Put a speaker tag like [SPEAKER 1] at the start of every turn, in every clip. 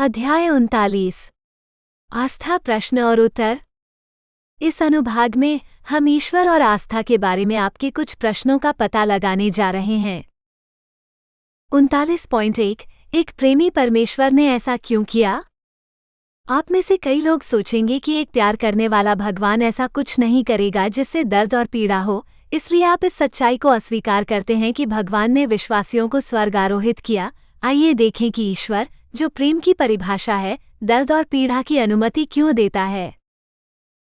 [SPEAKER 1] अध्याय 39 आस्था प्रश्न और उत्तर। इस अनुभाग में हम ईश्वर और आस्था के बारे में आपके कुछ प्रश्नों का पता लगाने जा रहे हैं। 39.1 एक प्रेमी परमेश्वर ने ऐसा क्यों किया? आप में से कई लोग सोचेंगे कि एक प्यार करने वाला भगवान ऐसा कुछ नहीं करेगा जिससे दर्द और पीड़ा हो, इसलिए आप इस सच्चाई को अस्वीकार करते हैं कि भगवान ने विश्वासियों को स्वर्ग आरोहित किया। आइए देखें कि ईश्वर, जो प्रेम की परिभाषा है, दर्द और पीड़ा की अनुमति क्यों देता है।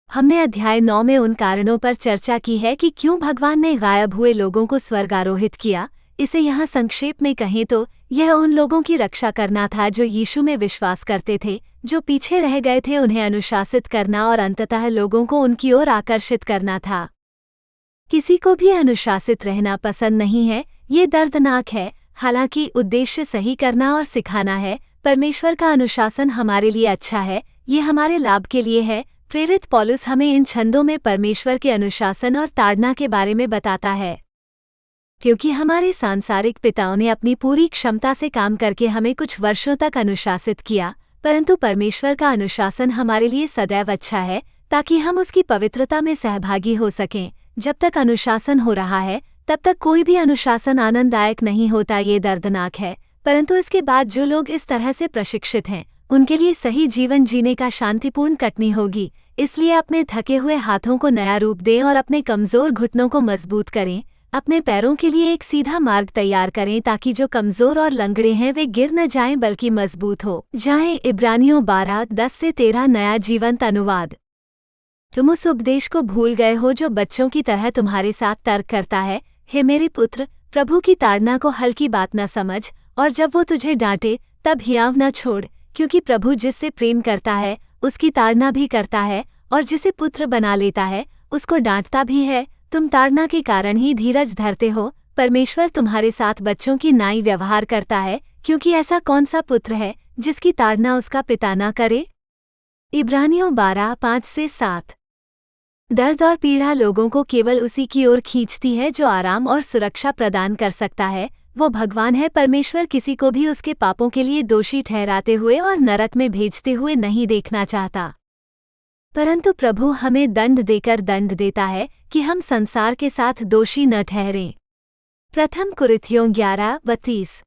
[SPEAKER 1] हमने अध्याय 9 में उन कारणों पर चर्चा की है कि क्यों भगवान ने गायब हुए लोगों को स्वर्ग आरोहित किया। इसे यहाँ संक्षेप में कहें तो यह उन लोगों की रक्षा करना था जो यीशु में विश्वास करते थे, जो पीछे रह गए थे, उन्हें अनुशासित करना और अंततः लोगों को उनकी ओर आकर्षित करना था। किसी को भी अनुशासित रहना पसंद नहीं है, ये दर्दनाक है। हालांकि उद्देश्य सही करना और सिखाना है। परमेश्वर का अनुशासन हमारे लिए अच्छा है, ये हमारे लाभ के लिए है। प्रेरित पौलुस हमें इन छंदों में परमेश्वर के अनुशासन और ताड़ना के बारे में बताता है। क्योंकि हमारे सांसारिक पिताओं ने अपनी पूरी क्षमता से काम करके हमें कुछ वर्षों तक अनुशासित किया, परंतु परमेश्वर का अनुशासन हमारे लिए सदैव अच्छा है, ताकि हम उसकी पवित्रता में सहभागी हो सकें। जब तक अनुशासन हो रहा है, तब तक कोई भी अनुशासन आनंददायक नहीं होता, ये दर्दनाक है। परंतु इसके बाद जो लोग इस तरह से प्रशिक्षित हैं, उनके लिए सही जीवन जीने का शांतिपूर्ण कटनी होगी। इसलिए अपने थके हुए हाथों को नया रूप दें और अपने कमजोर घुटनों को मजबूत करें। अपने पैरों के लिए एक सीधा मार्ग तैयार करें, ताकि जो कमजोर और लंगड़े हैं वे गिर न जाएं बल्कि मजबूत हो जाएं। इब्रानियों 12:10-13 नया जीवंत अनुवाद। तुम उस उपदेश को भूल गए हो जो बच्चों की तरह तुम्हारे साथ तर्क करता है। हे मेरे पुत्र, प्रभु की ताड़ना को हल्की बात न समझ, और जब वो तुझे डांटे तब हियाव न छोड़, क्योंकि प्रभु जिससे प्रेम करता है उसकी ताड़ना भी करता है, और जिसे पुत्र बना लेता है उसको डांटता भी है। तुम ताड़ना के कारण ही धीरज धरते हो। परमेश्वर तुम्हारे साथ बच्चों की नाई व्यवहार करता है, क्योंकि ऐसा कौन सा पुत्र है जिसकी ताड़ना उसका पिता न करे। इब्रानियों 12:5-7। दर्द और पीड़ा लोगों को केवल उसी की ओर खींचती है जो आराम और सुरक्षा प्रदान कर सकता है, वो भगवान है। परमेश्वर किसी को भी उसके पापों के लिए दोषी ठहराते हुए और नरक में भेजते हुए नहीं देखना चाहता, परंतु प्रभु हमें दंड देकर दंड देता है कि हम संसार के साथ दोषी न ठहरें। प्रथम कुरिन्थियों 11:32।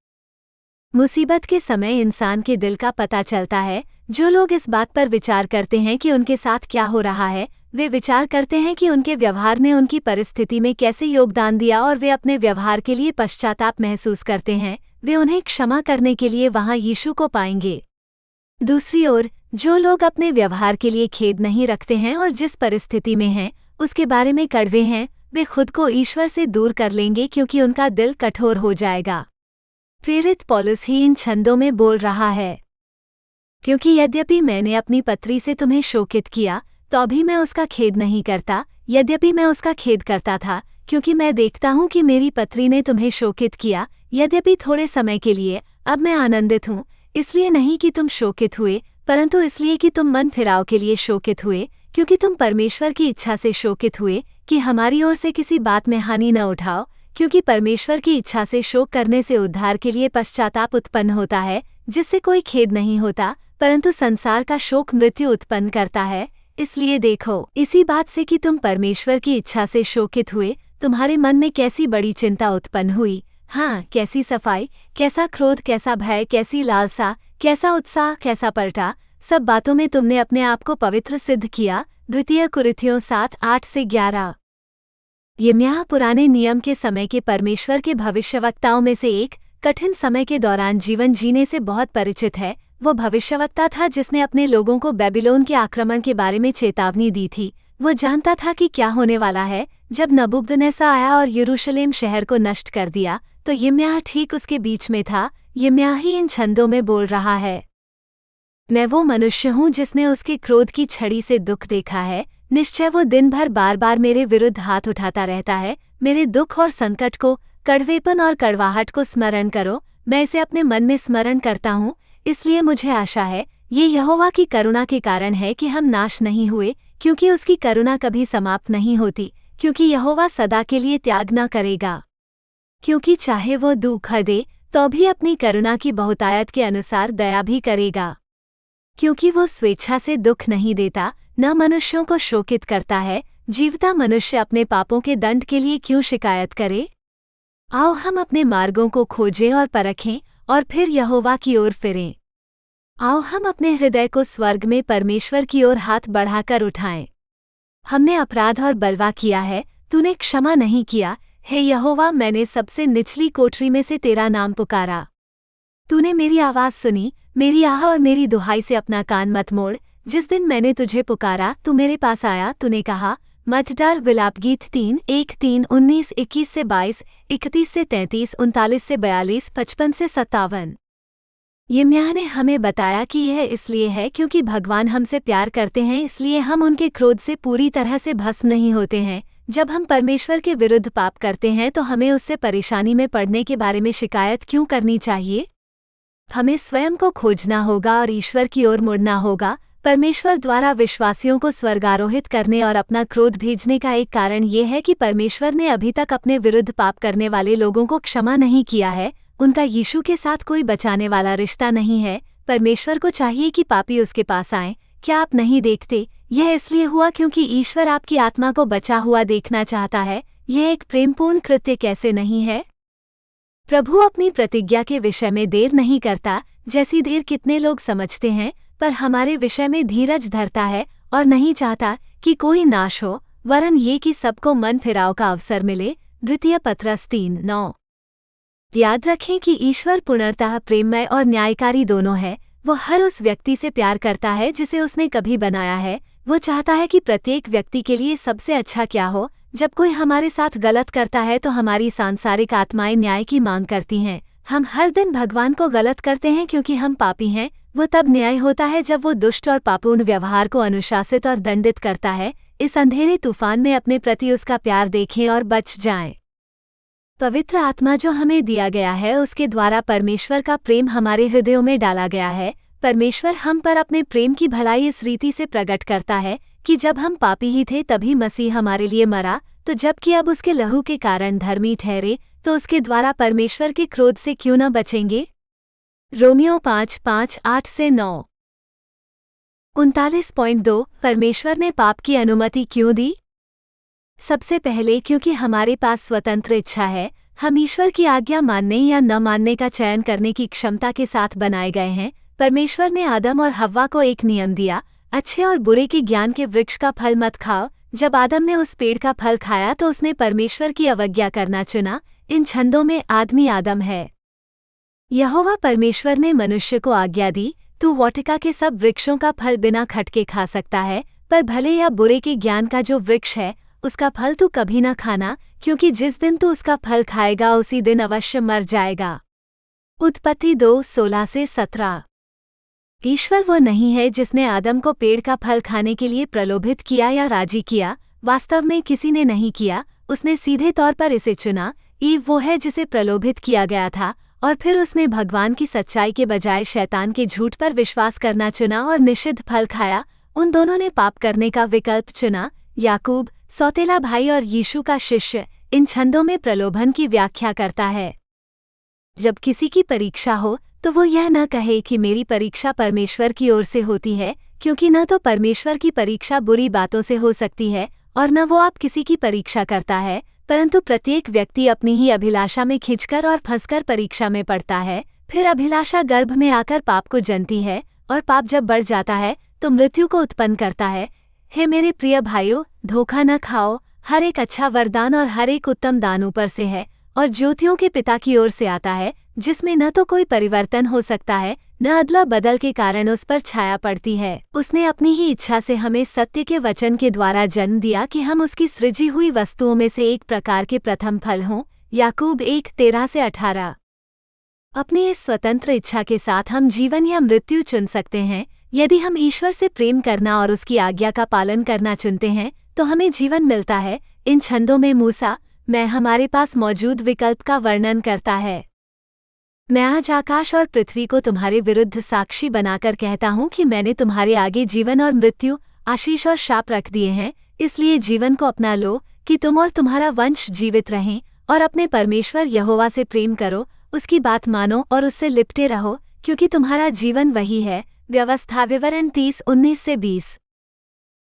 [SPEAKER 1] मुसीबत के समय इंसान के दिल का पता चलता है। जो लोग इस बात पर विचार करते हैं कि उनके साथ क्या हो रहा है, वे विचार करते हैं कि उनके व्यवहार ने उनकी परिस्थिति में कैसे योगदान दिया, और वे अपने व्यवहार के लिए पश्चाताप महसूस करते हैं। वे उन्हें क्षमा करने के लिए वहां यीशु को पाएंगे। दूसरी ओर, जो लोग अपने व्यवहार के लिए खेद नहीं रखते हैं और जिस परिस्थिति में हैं उसके बारे में कड़वे हैं, वे खुद को ईश्वर से दूर कर लेंगे, क्योंकि उनका दिल कठोर हो जाएगा। प्रेरित पौलुस ही इन छंदों में बोल रहा है। क्योंकि यद्यपि मैंने अपनी पत्री से तुम्हें शोकित किया, तो अभी मैं उसका खेद नहीं करता। यद्यपि मैं उसका खेद करता था, क्योंकि मैं देखता हूँ कि मेरी पत्री ने तुम्हें शोकित किया। यद्यपि थोड़े समय के लिए, अब मैं आनंदित हूँ, इसलिए नहीं कि तुम शोकित हुए, परंतु इसलिए कि तुम मन फिराव के लिए शोकित हुए, क्योंकि तुम परमेश्वर की इच्छा से शोकित हुए कि हमारी ओर से किसी बात में हानि न उठाओ। क्योंकि परमेश्वर की इच्छा से शोक करने से उद्धार के लिए पश्चाताप उत्पन्न होता है, जिससे कोई खेद नहीं होता, परंतु संसार का शोक मृत्यु उत्पन्न करता है। इसलिए देखो, इसी बात से कि तुम परमेश्वर की इच्छा से शोकित हुए, तुम्हारे मन में कैसी बड़ी चिंता उत्पन्न हुई। हाँ, कैसी सफाई, कैसा क्रोध, कैसा भय, कैसी लालसा, कैसा उत्साह, कैसा पलटा, सब बातों में तुमने अपने आप को पवित्र सिद्ध किया। द्वितीय कुरिन्थियों 7:8-11। यिर्मयाह पुराने नियम के समय के परमेश्वर के भविष्यवक्ताओं में से एक, कठिन समय के दौरान जीवन जीने से बहुत परिचित है। वो भविष्यवक्ता था जिसने अपने लोगों को बेबीलोन के आक्रमण के बारे में चेतावनी दी थी। वो जानता था कि क्या होने वाला है। जब नबूकदनेस्सर आया और यरूशलेम शहर को नष्ट कर दिया, तो यिर्मयाह ठीक उसके बीच में था। यिर्मयाह ही इन छंदों में बोल रहा है। मैं वो मनुष्य हूँ जिसने उसके क्रोध की छड़ी से दुख देखा है। निश्चय वो दिन भर बार बार मेरे विरुद्ध हाथ उठाता रहता है। मेरे दुख और संकट को, कड़वेपन और कड़वाहट को स्मरण करो। मैं इसे अपने मन में स्मरण करता हूँ, इसलिए मुझे आशा है। ये यहोवा की करुणा के कारण है कि हम नाश नहीं हुए, क्योंकि उसकी करुणा कभी समाप्त नहीं होती, क्योंकि यहोवा सदा के लिए त्याग न करेगा। क्योंकि चाहे वो दुख दे, तो भी अपनी करुणा की बहुतायत के अनुसार दया भी करेगा। क्योंकि वो स्वेच्छा से दुख नहीं देता, न मनुष्यों को शोकित करता है। जीवता मनुष्य अपने पापों के दंड के लिए क्यों शिकायत करे? आओ हम अपने मार्गों को खोजें और परखें और फिर यहोवा की ओर फिरें। आओ हम अपने हृदय को स्वर्ग में परमेश्वर की ओर हाथ बढ़ाकर उठाएं। हमने अपराध और बलवा किया है, तूने क्षमा नहीं किया। हे यहोवा, मैंने सबसे निचली कोठरी में से तेरा नाम पुकारा। तूने मेरी आवाज़ सुनी, मेरी आह और मेरी दुहाई से अपना कान मत मोड़। जिस दिन मैंने तुझे पुकारा तू मेरे पास आया। तूने कहा, मत डर। विलाप गीत 3:1-3, 19-21 से 22, 31 से 33, 39 से 42, 55 से 57। यिर्मयाह ने हमें बताया कि यह इसलिए है क्योंकि भगवान हमसे प्यार करते हैं, इसलिए हम उनके क्रोध से पूरी तरह से भस्म नहीं होते हैं। जब हम परमेश्वर के विरुद्ध पाप करते हैं तो हमें उससे परेशानी में पड़ने के बारे में शिकायत क्यों करनी चाहिए? हमें स्वयं को खोजना होगा और ईश्वर की ओर मुड़ना होगा। परमेश्वर द्वारा विश्वासियों को स्वर्गारोहित करने और अपना क्रोध भेजने का एक कारण ये है कि परमेश्वर ने अभी तक अपने विरुद्ध पाप करने वाले लोगों को क्षमा नहीं किया है। उनका यीशु के साथ कोई बचाने वाला रिश्ता नहीं है। परमेश्वर को चाहिए कि पापी उसके पास आएं। क्या आप नहीं देखते? यह इसलिए हुआ क्योंकि ईश्वर आपकी आत्मा को बचा हुआ देखना चाहता है। यह एक प्रेमपूर्ण कृत्य कैसे नहीं है? प्रभु अपनी प्रतिज्ञा के विषय में देर नहीं करता, जैसी देर कितने लोग समझते हैं, पर हमारे विषय में धीरज धरता है और नहीं चाहता कि कोई नाश हो, वरन ये कि सबको मन फिराव का अवसर मिले। द्वितीय पत्रस 3:9। याद रखें कि ईश्वर पूर्णतः प्रेममय और न्यायकारी दोनों है। वो हर उस व्यक्ति से प्यार करता है जिसे उसने कभी बनाया है। वो चाहता है कि प्रत्येक व्यक्ति के लिए सबसे अच्छा क्या हो। जब कोई हमारे साथ गलत करता है तो हमारी सांसारिक आत्माएं न्याय की मांग करती हैं। हम हर दिन भगवान को गलत करते हैं क्योंकि हम पापी हैं। वो तब न्याय होता है जब वो दुष्ट और पापूर्ण व्यवहार को अनुशासित और दंडित करता है। इस अंधेरे तूफान में अपने प्रति उसका प्यार देखें और बच जाएं। पवित्र आत्मा जो हमें दिया गया है उसके द्वारा परमेश्वर का प्रेम हमारे हृदयों में डाला गया है। परमेश्वर हम पर अपने प्रेम की भलाई इस रीति से प्रकट करता है कि जब हम पापी ही थे तभी मसीह हमारे लिए मरा, तो जबकि अब उसके लहू के कारण धर्मी ठहरे, तो उसके द्वारा परमेश्वर के क्रोध से क्यों न बचेंगे? रोमियो 5:5-8-9। 39.2 परमेश्वर ने पाप की अनुमति क्यों दी? सबसे पहले क्योंकि हमारे पास स्वतंत्र इच्छा है। हम ईश्वर की आज्ञा मानने या न मानने का चयन करने की क्षमता के साथ बनाए गए हैं। परमेश्वर ने आदम और हव्वा को एक नियम दिया, अच्छे और बुरे के ज्ञान के वृक्ष का फल मत खाओ। जब आदम ने उस पेड़ का फल खाया तो उसने परमेश्वर की अवज्ञा करना चुना। इन छंदों में आदमी आदम है। यहोवा परमेश्वर ने मनुष्य को आज्ञा दी, तू वाटिका के सब वृक्षों का फल बिना खटके खा सकता है, पर भले या बुरे के ज्ञान का जो वृक्ष है उसका फल तू कभी न खाना, क्योंकि जिस दिन तू उसका फल खाएगा उसी दिन अवश्य मर जाएगा। उत्पत्ति 2:16-17। ईश्वर वो नहीं है जिसने आदम को पेड़ का फल खाने के लिए प्रलोभित किया या राजी किया। वास्तव में किसी ने नहीं किया, उसने सीधे तौर पर इसे चुना। ईव वो है जिसे प्रलोभित किया गया था और फिर उसने भगवान की सच्चाई के बजाय शैतान के झूठ पर विश्वास करना चुना और निषिद्ध फल खाया। उन दोनों ने पाप करने का विकल्प चुना। याकूब, सौतेला भाई और यीशु का शिष्य, इन छंदों में प्रलोभन की व्याख्या करता है। जब किसी की परीक्षा हो तो वो यह न कहे कि मेरी परीक्षा परमेश्वर की ओर से होती है, क्योंकि न तो परमेश्वर की परीक्षा बुरी बातों से हो सकती है और न वो आप किसी की परीक्षा करता है, परंतु प्रत्येक व्यक्ति अपनी ही अभिलाषा में खिंचकर और फंसकर परीक्षा में पड़ता है। फिर अभिलाषा गर्भ में आकर पाप को जनती है और पाप जब बढ़ जाता है तो मृत्यु को उत्पन्न करता है। हे मेरे प्रिय भाइयों, धोखा न खाओ। हर एक अच्छा वरदान और हर एक उत्तम दान ऊपर से है और ज्योतियों के पिता की ओर से आता है, जिसमें न तो कोई परिवर्तन हो सकता है न अदला बदल के कारण उस पर छाया पड़ती है। उसने अपनी ही इच्छा से हमें सत्य के वचन के द्वारा जन्म दिया कि हम उसकी सृजी हुई वस्तुओं में से एक प्रकार के प्रथम फल हों। याकूब 1:13-18। अपनी इस स्वतंत्र इच्छा के साथ हम जीवन या मृत्यु चुन सकते हैं। यदि हम ईश्वर से प्रेम करना और उसकी आज्ञा का पालन करना चुनते हैं तो हमें जीवन मिलता है। इन छंदों में मूसा, मैं हमारे पास मौजूद विकल्प का वर्णन करता है। मैं आज आकाश और पृथ्वी को तुम्हारे विरुद्ध साक्षी बनाकर कहता हूँ कि मैंने तुम्हारे आगे जीवन और मृत्यु, आशीष और शाप रख दिए हैं। इसलिए जीवन को अपना लो कि तुम और तुम्हारा वंश जीवित रहें, और अपने परमेश्वर यहोवा से प्रेम करो, उसकी बात मानो और उससे लिपटे रहो, क्योंकि तुम्हारा जीवन वही है। व्यवस्था विवरण 30:19-20।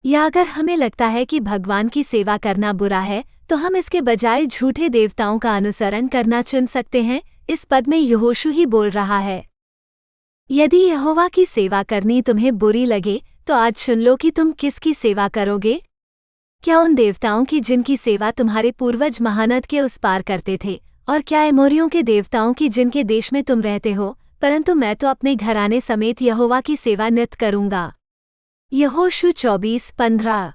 [SPEAKER 1] या अगर हमें लगता है कि भगवान की सेवा करना बुरा है, तो हम इसके बजाय झूठे देवताओं का अनुसरण करना चुन सकते हैं। इस पद में यहोशू ही बोल रहा है। यदि यहोवा की सेवा करनी तुम्हें बुरी लगे, तो आज सुन लो कि तुम किसकी सेवा करोगे। क्या उन देवताओं की जिनकी सेवा तुम्हारे पूर्वज महानद के उस पार करते थे, और क्या एमोरियों के देवताओं की जिनके देश में तुम रहते हो? परंतु मैं तो अपने घराने समेत यहोवा की सेवा नित करूंगा। यहोशू 24:15।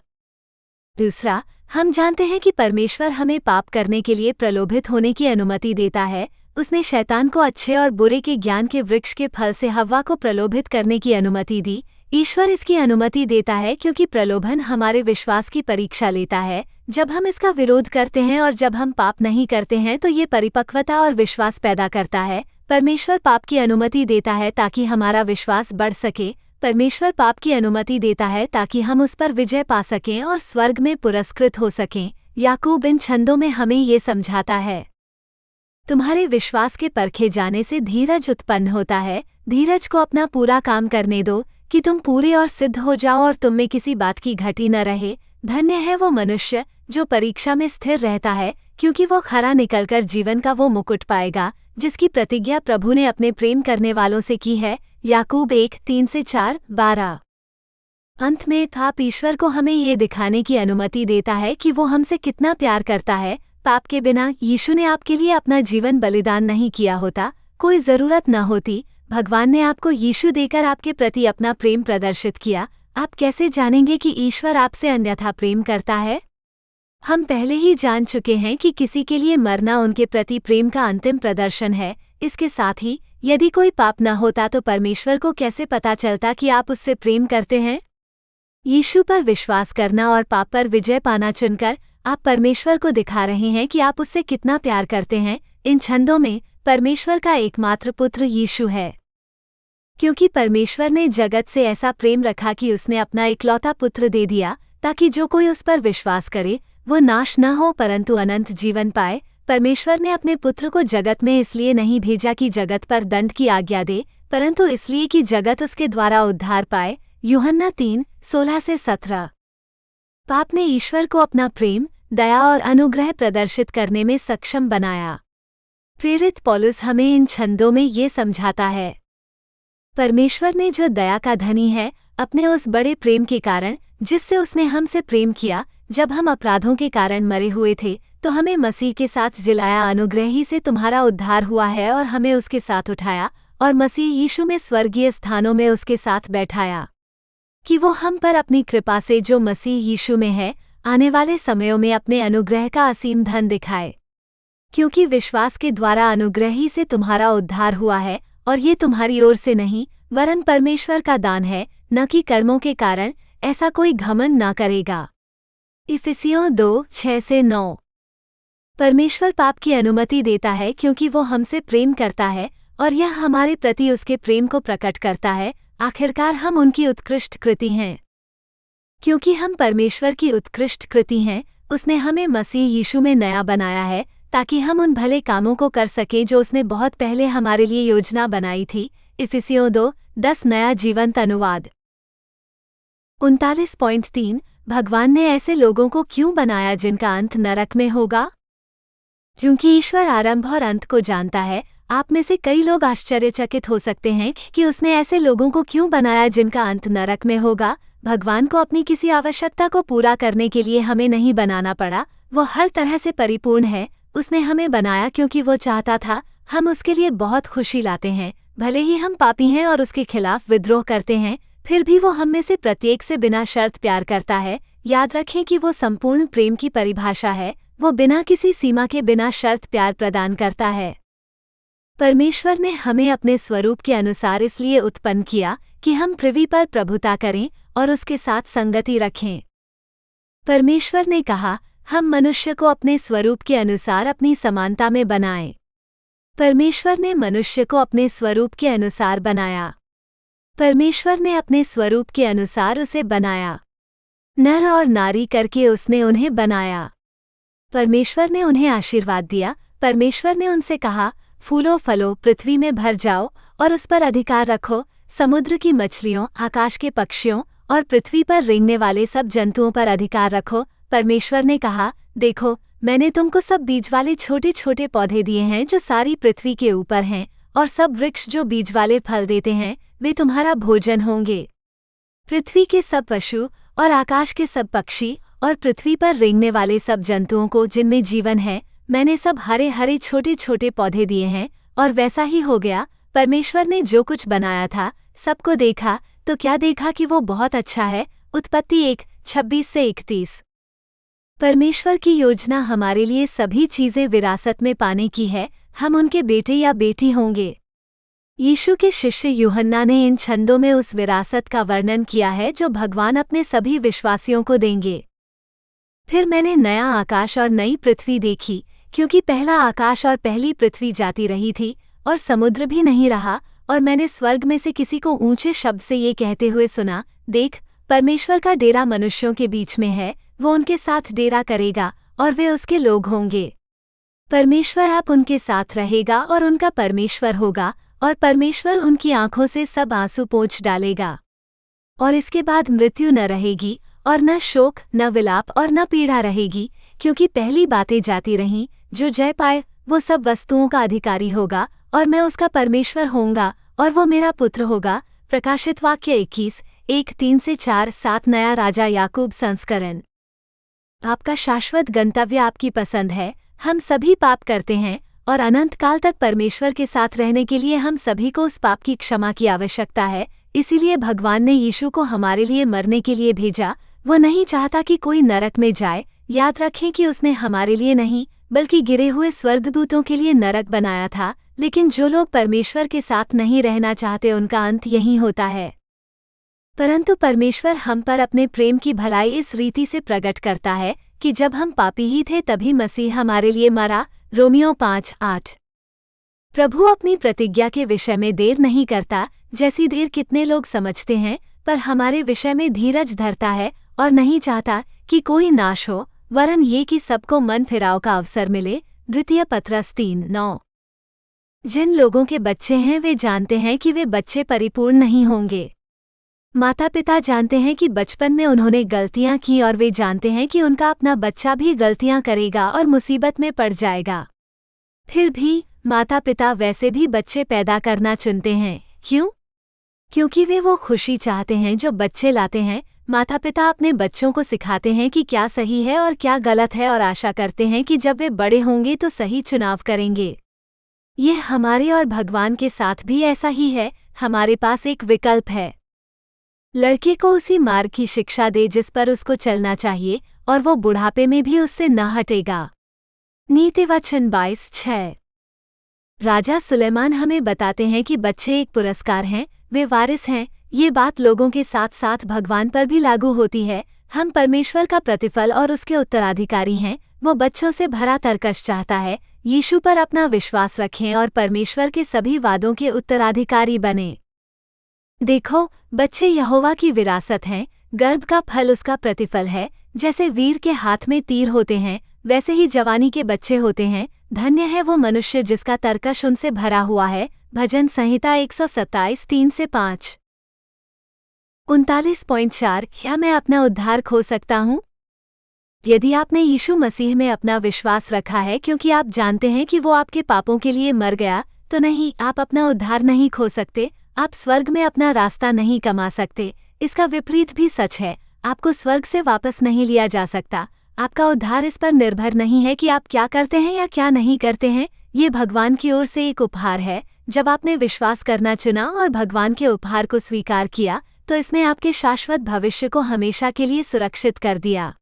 [SPEAKER 1] दूसरा, हम जानते हैं कि परमेश्वर हमें पाप करने के लिए प्रलोभित होने की अनुमति देता है। उसने शैतान को अच्छे और बुरे के ज्ञान के वृक्ष के फल से हव्वा को प्रलोभित करने की अनुमति दी। ईश्वर इसकी अनुमति देता है क्योंकि प्रलोभन हमारे विश्वास की परीक्षा लेता है। जब हम इसका विरोध करते हैं और जब हम पाप नहीं करते हैं तो ये परिपक्वता और विश्वास पैदा करता है। परमेश्वर पाप की अनुमति देता है ताकि हमारा विश्वास बढ़ सके। परमेश्वर पाप की अनुमति देता है ताकि हम उस पर विजय पा सकें और स्वर्ग में पुरस्कृत हो सकें। याकूब इन छंदों में हमें ये समझाता है। तुम्हारे विश्वास के परखे जाने से धीरज उत्पन्न होता है। धीरज को अपना पूरा काम करने दो कि तुम पूरे और सिद्ध हो जाओ और तुम में किसी बात की घटी न रहे। धन्य है वो मनुष्य जो परीक्षा में स्थिर रहता है, क्योंकि वो खरा निकलकर जीवन का वो मुकुट पाएगा जिसकी प्रतिज्ञा प्रभु ने अपने प्रेम करने वालों से की है। याकूब 1:3-4, 12। अंत में पाप ईश्वर को हमें ये दिखाने की अनुमति देता है कि वो हमसे कितना प्यार करता है। पाप के बिना यीशु ने आपके लिए अपना जीवन बलिदान नहीं किया होता, कोई ज़रूरत न होती। भगवान ने आपको यीशु देकर आपके प्रति अपना प्रेम प्रदर्शित किया। आप कैसे जानेंगे कि ईश्वर आपसे अन्यथा प्रेम करता है? हम पहले ही जान चुके हैं कि किसी के लिए मरना उनके प्रति प्रेम का अंतिम प्रदर्शन है। इसके साथ ही यदि कोई पाप न होता तो परमेश्वर को कैसे पता चलता कि आप उससे प्रेम करते हैं? यीशु पर विश्वास करना और पाप पर विजय पाना चुनकर आप परमेश्वर को दिखा रहे हैं कि आप उससे कितना प्यार करते हैं। इन छंदों में परमेश्वर का एकमात्र पुत्र यीशु है, क्योंकि परमेश्वर ने जगत से ऐसा प्रेम रखा कि उसने अपना इकलौता पुत्र दे दिया ताकि जो कोई उस पर विश्वास करे वो नाश न हो परंतु अनंत जीवन पाए। परमेश्वर ने अपने पुत्र को जगत में इसलिए नहीं भेजा कि जगत पर दंड की आज्ञा दे, परंतु इसलिए कि जगत उसके द्वारा उद्धार पाए। यूहन्ना 3:16-17। पाप ने ईश्वर को अपना प्रेम, दया और अनुग्रह प्रदर्शित करने में सक्षम बनाया। प्रेरित पौलुस हमें इन छंदों में ये समझाता है। परमेश्वर ने जो दया का धनी है, अपने उस बड़े प्रेम के कारण जिससे उसने हमसे प्रेम किया, जब हम अपराधों के कारण मरे हुए थे तो हमें मसीह के साथ जिलाया। अनुग्रह ही से तुम्हारा उद्धार हुआ है और हमें उसके साथ उठाया और मसीह यीशु में स्वर्गीय स्थानों में उसके साथ बैठाया, कि वो हम पर अपनी कृपा से जो मसीह यीशु में है आने वाले समयों में अपने अनुग्रह का असीम धन दिखाए। क्योंकि विश्वास के द्वारा अनुग्रह ही से तुम्हारा उद्धार हुआ है, और ये तुम्हारी ओर से नहीं वरन परमेश्वर का दान है, न कि कर्मों के कारण, ऐसा कोई घमंड न करेगा। इफिसियों 2:6-9। परमेश्वर पाप की अनुमति देता है क्योंकि वो हमसे प्रेम करता है और यह हमारे प्रति उसके प्रेम को प्रकट करता है। आखिरकार हम उनकी उत्कृष्ट कृति हैं। क्योंकि हम परमेश्वर की उत्कृष्ट कृति हैं, उसने हमें मसीह यीशु में नया बनाया है ताकि हम उन भले कामों को कर सकें जो उसने बहुत पहले हमारे लिए योजना बनाई थी। इफिसियों 2:10 नया जीवंत अनुवाद। 39.3 भगवान ने ऐसे लोगों को क्यों बनाया जिनका अंत नरक में होगा? क्योंकि ईश्वर आरंभ और अंत को जानता है। आप में से कई लोग आश्चर्यचकित हो सकते हैं कि उसने ऐसे लोगों को क्यों बनाया जिनका अंत नरक में होगा। भगवान को अपनी किसी आवश्यकता को पूरा करने के लिए हमें नहीं बनाना पड़ा, वो हर तरह से परिपूर्ण है। उसने हमें बनाया क्योंकि वो चाहता था। हम उसके लिए बहुत खुशी लाते हैं। भले ही हम पापी हैं और उसके खिलाफ विद्रोह करते हैं, फिर भी वो हम में से प्रत्येक से बिना शर्त प्यार करता है। याद रखें कि वो संपूर्ण प्रेम की परिभाषा है। वो बिना किसी सीमा के बिना शर्त प्यार प्रदान करता है। परमेश्वर ने हमें अपने स्वरूप के अनुसार इसलिए उत्पन्न किया कि हम पृथ्वी पर प्रभुता करें और उसके साथ संगति रखें। परमेश्वर ने कहा, हम मनुष्य को अपने स्वरूप के अनुसार अपनी समानता में बनाएं। परमेश्वर ने मनुष्य को अपने स्वरूप के अनुसार बनाया। परमेश्वर ने अपने स्वरूप के अनुसार उसे बनाया। नर और नारी करके उसने उन्हें बनाया। परमेश्वर ने उन्हें आशीर्वाद दिया। परमेश्वर ने उनसे कहा, फूलो फलो, पृथ्वी में भर जाओ और उस पर अधिकार रखो, समुद्र की मछलियों, आकाश के पक्षियों और पृथ्वी पर रेंगने वाले सब जंतुओं पर अधिकार रखो। परमेश्वर ने कहा, देखो, मैंने तुमको सब बीज वाले छोटे छोटे पौधे दिए हैं जो सारी पृथ्वी के ऊपर हैं, और सब वृक्ष जो बीज वाले फल देते हैं वे तुम्हारा भोजन होंगे। पृथ्वी के सब पशु और आकाश के सब पक्षी और पृथ्वी पर रेंगने वाले सब जंतुओं को जिनमें जीवन है, मैंने सब हरे हरे छोटे छोटे पौधे दिए हैं। और वैसा ही हो गया। परमेश्वर ने जो कुछ बनाया था सबको देखा, तो क्या देखा कि वो बहुत अच्छा है। उत्पत्ति 1:26-31। परमेश्वर की योजना हमारे लिए सभी चीजें विरासत में पाने की है। हम उनके बेटे या बेटी होंगे। यीशु के शिष्य यूहन्ना ने इन छंदों में उस विरासत का वर्णन किया है जो भगवान अपने सभी विश्वासियों को देंगे। फिर मैंने नया आकाश और नई पृथ्वी देखी, क्योंकि पहला आकाश और पहली पृथ्वी जाती रही थी और समुद्र भी नहीं रहा। और मैंने स्वर्ग में से किसी को ऊंचे शब्द से ये कहते हुए सुना, देख, परमेश्वर का डेरा मनुष्यों के बीच में है, वो उनके साथ डेरा करेगा और वे उसके लोग होंगे। परमेश्वर आप उनके साथ रहेगा और उनका परमेश्वर होगा, और परमेश्वर उनकी आंखों से सब आंसू पोंछ डालेगा। और इसके बाद मृत्यु न रहेगी, और न शोक, न विलाप और न पीड़ा रहेगी, क्योंकि पहली बातें जाती रहीं। जो जय पाए वो सब वस्तुओं का अधिकारी होगा, और मैं उसका परमेश्वर होऊंगा और वो मेरा पुत्र होगा। प्रकाशित वाक्य 21:1-3-4-7 नया राजा याकूब संस्करण। आपका शाश्वत गंतव्य आपकी पसंद है। हम सभी पाप करते हैं और अनंत काल तक परमेश्वर के साथ रहने के लिए हम सभी को उस पाप की क्षमा की आवश्यकता है। इसीलिए भगवान ने यीशु को हमारे लिए मरने के लिए भेजा। वो नहीं चाहता कि कोई नरक में जाए। याद रखें कि उसने हमारे लिए नहीं बल्कि गिरे हुए स्वर्गदूतों के लिए नरक बनाया था। लेकिन जो लोग परमेश्वर के साथ नहीं रहना चाहते उनका अंत यही होता है। परंतु परमेश्वर हम पर अपने प्रेम की भलाई इस रीति से प्रकट करता है कि जब हम पापी ही थे तभी मसीह हमारे लिए मरा। रोमियो 5:8। प्रभु अपनी प्रतिज्ञा के विषय में देर नहीं करता, जैसी देर कितने लोग समझते हैं, पर हमारे विषय में धीरज धरता है और नहीं चाहता कि कोई नाश हो, वरन ये कि सबको मन फिराव का अवसर मिले। द्वितीय पत्रस 3:9। जिन लोगों के बच्चे हैं वे जानते हैं कि वे बच्चे परिपूर्ण नहीं होंगे। माता पिता जानते हैं कि बचपन में उन्होंने गलतियां की और वे जानते हैं कि उनका अपना बच्चा भी गलतियां करेगा और मुसीबत में पड़ जाएगा। फिर भी माता पिता वैसे भी बच्चे पैदा करना चुनते हैं। क्यों? क्योंकि वे वो खुशी चाहते हैं जो बच्चे लाते हैं। माता पिता अपने बच्चों को सिखाते हैं कि क्या सही है और क्या गलत है और आशा करते हैं कि जब वे बड़े होंगे तो सही चुनाव करेंगे। ये हमारे और भगवान के साथ भी ऐसा ही है। हमारे पास एक विकल्प है। लड़के को उसी मार्ग की शिक्षा दे जिस पर उसको चलना चाहिए, और वो बुढ़ापे में भी उससे न हटेगा। नीतिवचन 22:6। राजा सुलेमान हमें बताते हैं कि बच्चे एक पुरस्कार हैं, वे वारिस हैं। ये बात लोगों के साथ साथ भगवान पर भी लागू होती है। हम परमेश्वर का प्रतिफल और उसके उत्तराधिकारी हैं। वो बच्चों से भरा तरकश चाहता है। यीशु पर अपना विश्वास रखें और परमेश्वर के सभी वादों के उत्तराधिकारी बने। देखो, बच्चे यहोवा की विरासत हैं। गर्भ का फल उसका प्रतिफल है। जैसे वीर के हाथ में तीर होते हैं, वैसे ही जवानी के बच्चे होते हैं। धन्य है वो मनुष्य जिसका तरकश उनसे भरा हुआ है। भजन संहिता 127:3-5। 39.4 क्या मैं अपना उद्धार खो सकता हूँ? यदि आपने यीशु मसीह में अपना विश्वास रखा है क्योंकि आप जानते हैं कि वो आपके पापों के लिए मर गया, तो नहीं, आप अपना उद्धार नहीं खो सकते। आप स्वर्ग में अपना रास्ता नहीं कमा सकते। इसका विपरीत भी सच है। आपको स्वर्ग से वापस नहीं लिया जा सकता। आपका उद्धार इस पर निर्भर नहीं है कि आप क्या करते हैं या क्या नहीं करते हैं। ये भगवान की ओर से एक उपहार है। जब आपने विश्वास करना चुना और भगवान के उपहार को स्वीकार किया, तो इसने आपके शाश्वत भविष्य को हमेशा के लिए सुरक्षित कर दिया।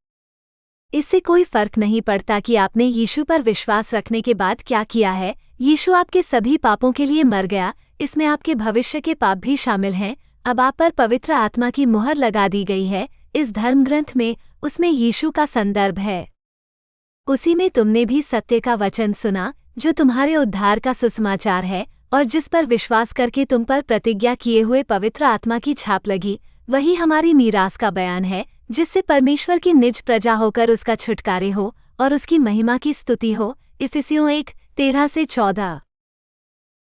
[SPEAKER 1] इससे कोई फर्क नहीं पड़ता कि आपने यीशु पर विश्वास रखने के बाद क्या किया है। यीशु आपके सभी पापों के लिए मर गया। इसमें आपके भविष्य के पाप भी शामिल हैं। अब आप पर पवित्र आत्मा की मुहर लगा दी गई है। इस धर्मग्रंथ में उसमें यीशु का संदर्भ है। उसी में तुमने भी सत्य का वचन सुना, जो तुम्हारे उद्धार का सुसमाचार है, और जिस पर विश्वास करके तुम पर प्रतिज्ञा किए हुए पवित्र आत्मा की छाप लगी। वही हमारी मीरास का बयान है, जिससे परमेश्वर की निज प्रजा होकर उसका छुटकारे हो और उसकी महिमा की स्तुति हो। इफिसियों 1:13-14।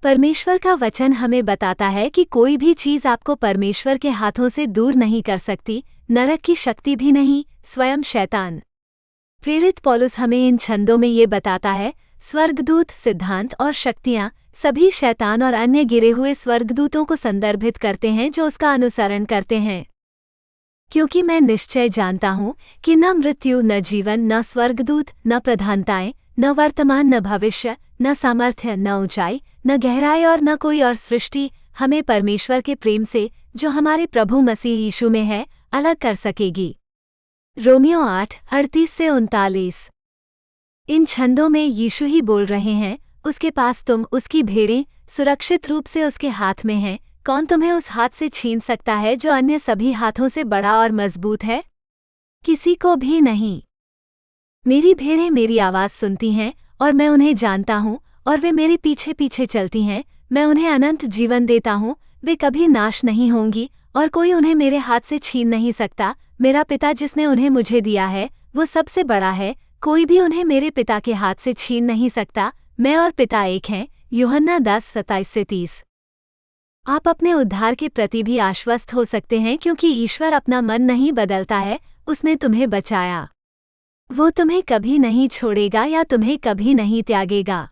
[SPEAKER 1] परमेश्वर का वचन हमें बताता है कि कोई भी चीज आपको परमेश्वर के हाथों से दूर नहीं कर सकती, नरक की शक्ति भी नहीं, स्वयं शैतान। प्रेरित पौलुस हमें इन छंदों में ये बताता है, स्वर्गदूत, सिद्धांत और शक्तियाँ सभी शैतान और अन्य गिरे हुए स्वर्गदूतों को संदर्भित करते हैं जो उसका अनुसरण करते हैं। क्योंकि मैं निश्चय जानता हूँ कि न मृत्यु, न जीवन, न स्वर्गदूत, न प्रधानताएं, न वर्तमान, न भविष्य, न सामर्थ्य, न ऊंचाई, न गहराई और न कोई और सृष्टि हमें परमेश्वर के प्रेम से जो हमारे प्रभु मसीह यीशु में है अलग कर सकेगी। रोमियो 8:38-39। इन छंदों में यीशु ही बोल रहे हैं, उसके पास तुम, उसकी भेड़ें, सुरक्षित रूप से उसके हाथ में हैं। कौन तुम्हें उस हाथ से छीन सकता है जो अन्य सभी हाथों से बड़ा और मजबूत है? किसी को भी नहीं। मेरी भेड़ें मेरी आवाज़ सुनती हैं और मैं उन्हें जानता हूँ और वे मेरे पीछे पीछे चलती हैं। मैं उन्हें अनंत जीवन देता हूँ, वे कभी नाश नहीं होंगी और कोई उन्हें मेरे हाथ से छीन नहीं सकता। मेरा पिता जिसने उन्हें मुझे दिया है वो सबसे बड़ा है, कोई भी उन्हें मेरे पिता के हाथ से छीन नहीं सकता। मैं और पिता एक हैं। यूहन्ना 10:27-30। आप अपने उद्धार के प्रति भी आश्वस्त हो सकते हैं क्योंकि ईश्वर अपना मन नहीं बदलता है। उसने तुम्हें बचाया, वो तुम्हें कभी नहीं छोड़ेगा या तुम्हें कभी नहीं त्यागेगा।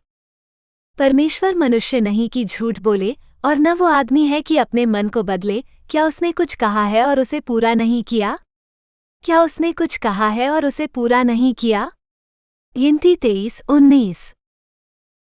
[SPEAKER 1] परमेश्वर मनुष्य नहीं कि झूठ बोले और न वो आदमी है कि अपने मन को बदले। क्या उसने कुछ कहा है और उसे पूरा नहीं किया? क्या उसने कुछ कहा है और उसे पूरा नहीं किया? गिनती 23:19।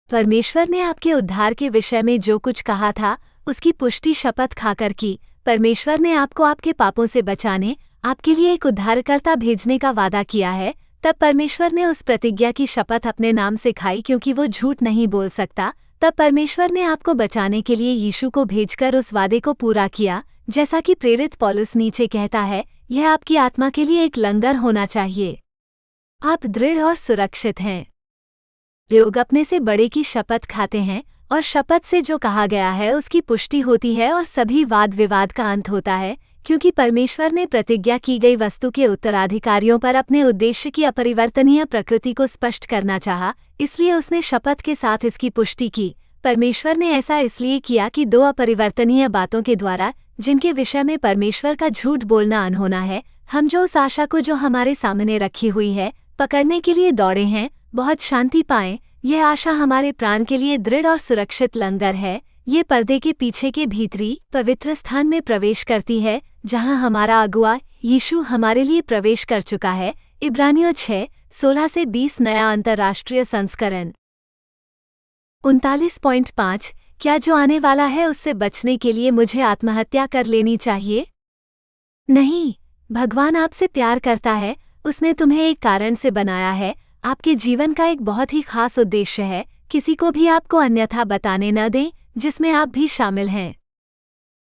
[SPEAKER 1] परमेश्वर ने आपके उद्धार के विषय में जो कुछ कहा था उसकी पुष्टि शपथ खाकर की। परमेश्वर ने आपको आपके पापों से बचाने, आपके लिए एक उद्धारकर्ता भेजने का वादा किया है। तब परमेश्वर ने उस प्रतिज्ञा की शपथ अपने नाम से खाई क्योंकि वो झूठ नहीं बोल सकता। तब परमेश्वर ने आपको बचाने के लिए यीशु को भेजकर उस वादे को पूरा किया। जैसा कि प्रेरित पौलुस नीचे कहता है, यह आपकी आत्मा के लिए एक लंगर होना चाहिए। आप दृढ़ और सुरक्षित हैं। लोग अपने से बड़े की शपथ खाते हैं और शपथ से जो कहा गया है उसकी पुष्टि होती है और सभी वाद विवाद का अंत होता है। क्योंकि परमेश्वर ने प्रतिज्ञा की गई वस्तु के उत्तराधिकारियों पर अपने उद्देश्य की अपरिवर्तनीय प्रकृति को स्पष्ट करना चाहा, इसलिए उसने शपथ के साथ इसकी पुष्टि की। परमेश्वर ने ऐसा इसलिए किया कि दो अपरिवर्तनीय बातों के द्वारा, जिनके विषय में परमेश्वर का झूठ बोलना अनहोना है, हम जो उस आशा को जो हमारे सामने रखी हुई है पकड़ने के लिए दौड़े हैं, बहुत शांति पाएं। यह आशा हमारे प्राण के लिए दृढ़ और सुरक्षित लंगर है। ये पर्दे के पीछे के भीतरी पवित्र स्थान में प्रवेश करती है, जहां हमारा अगुआ यीशु हमारे लिए प्रवेश कर चुका है। इब्रानियों 6:16-20 नया अंतर्राष्ट्रीय संस्करण। 39.5। क्या जो आने वाला है उससे बचने के लिए मुझे आत्महत्या कर लेनी चाहिए? नहीं, भगवान आपसे प्यार करता है। उसने तुम्हें एक कारण से बनाया है। आपके जीवन का एक बहुत ही खास उद्देश्य है। किसी को भी आपको अन्यथा बताने न दें, जिसमें आप भी शामिल हैं।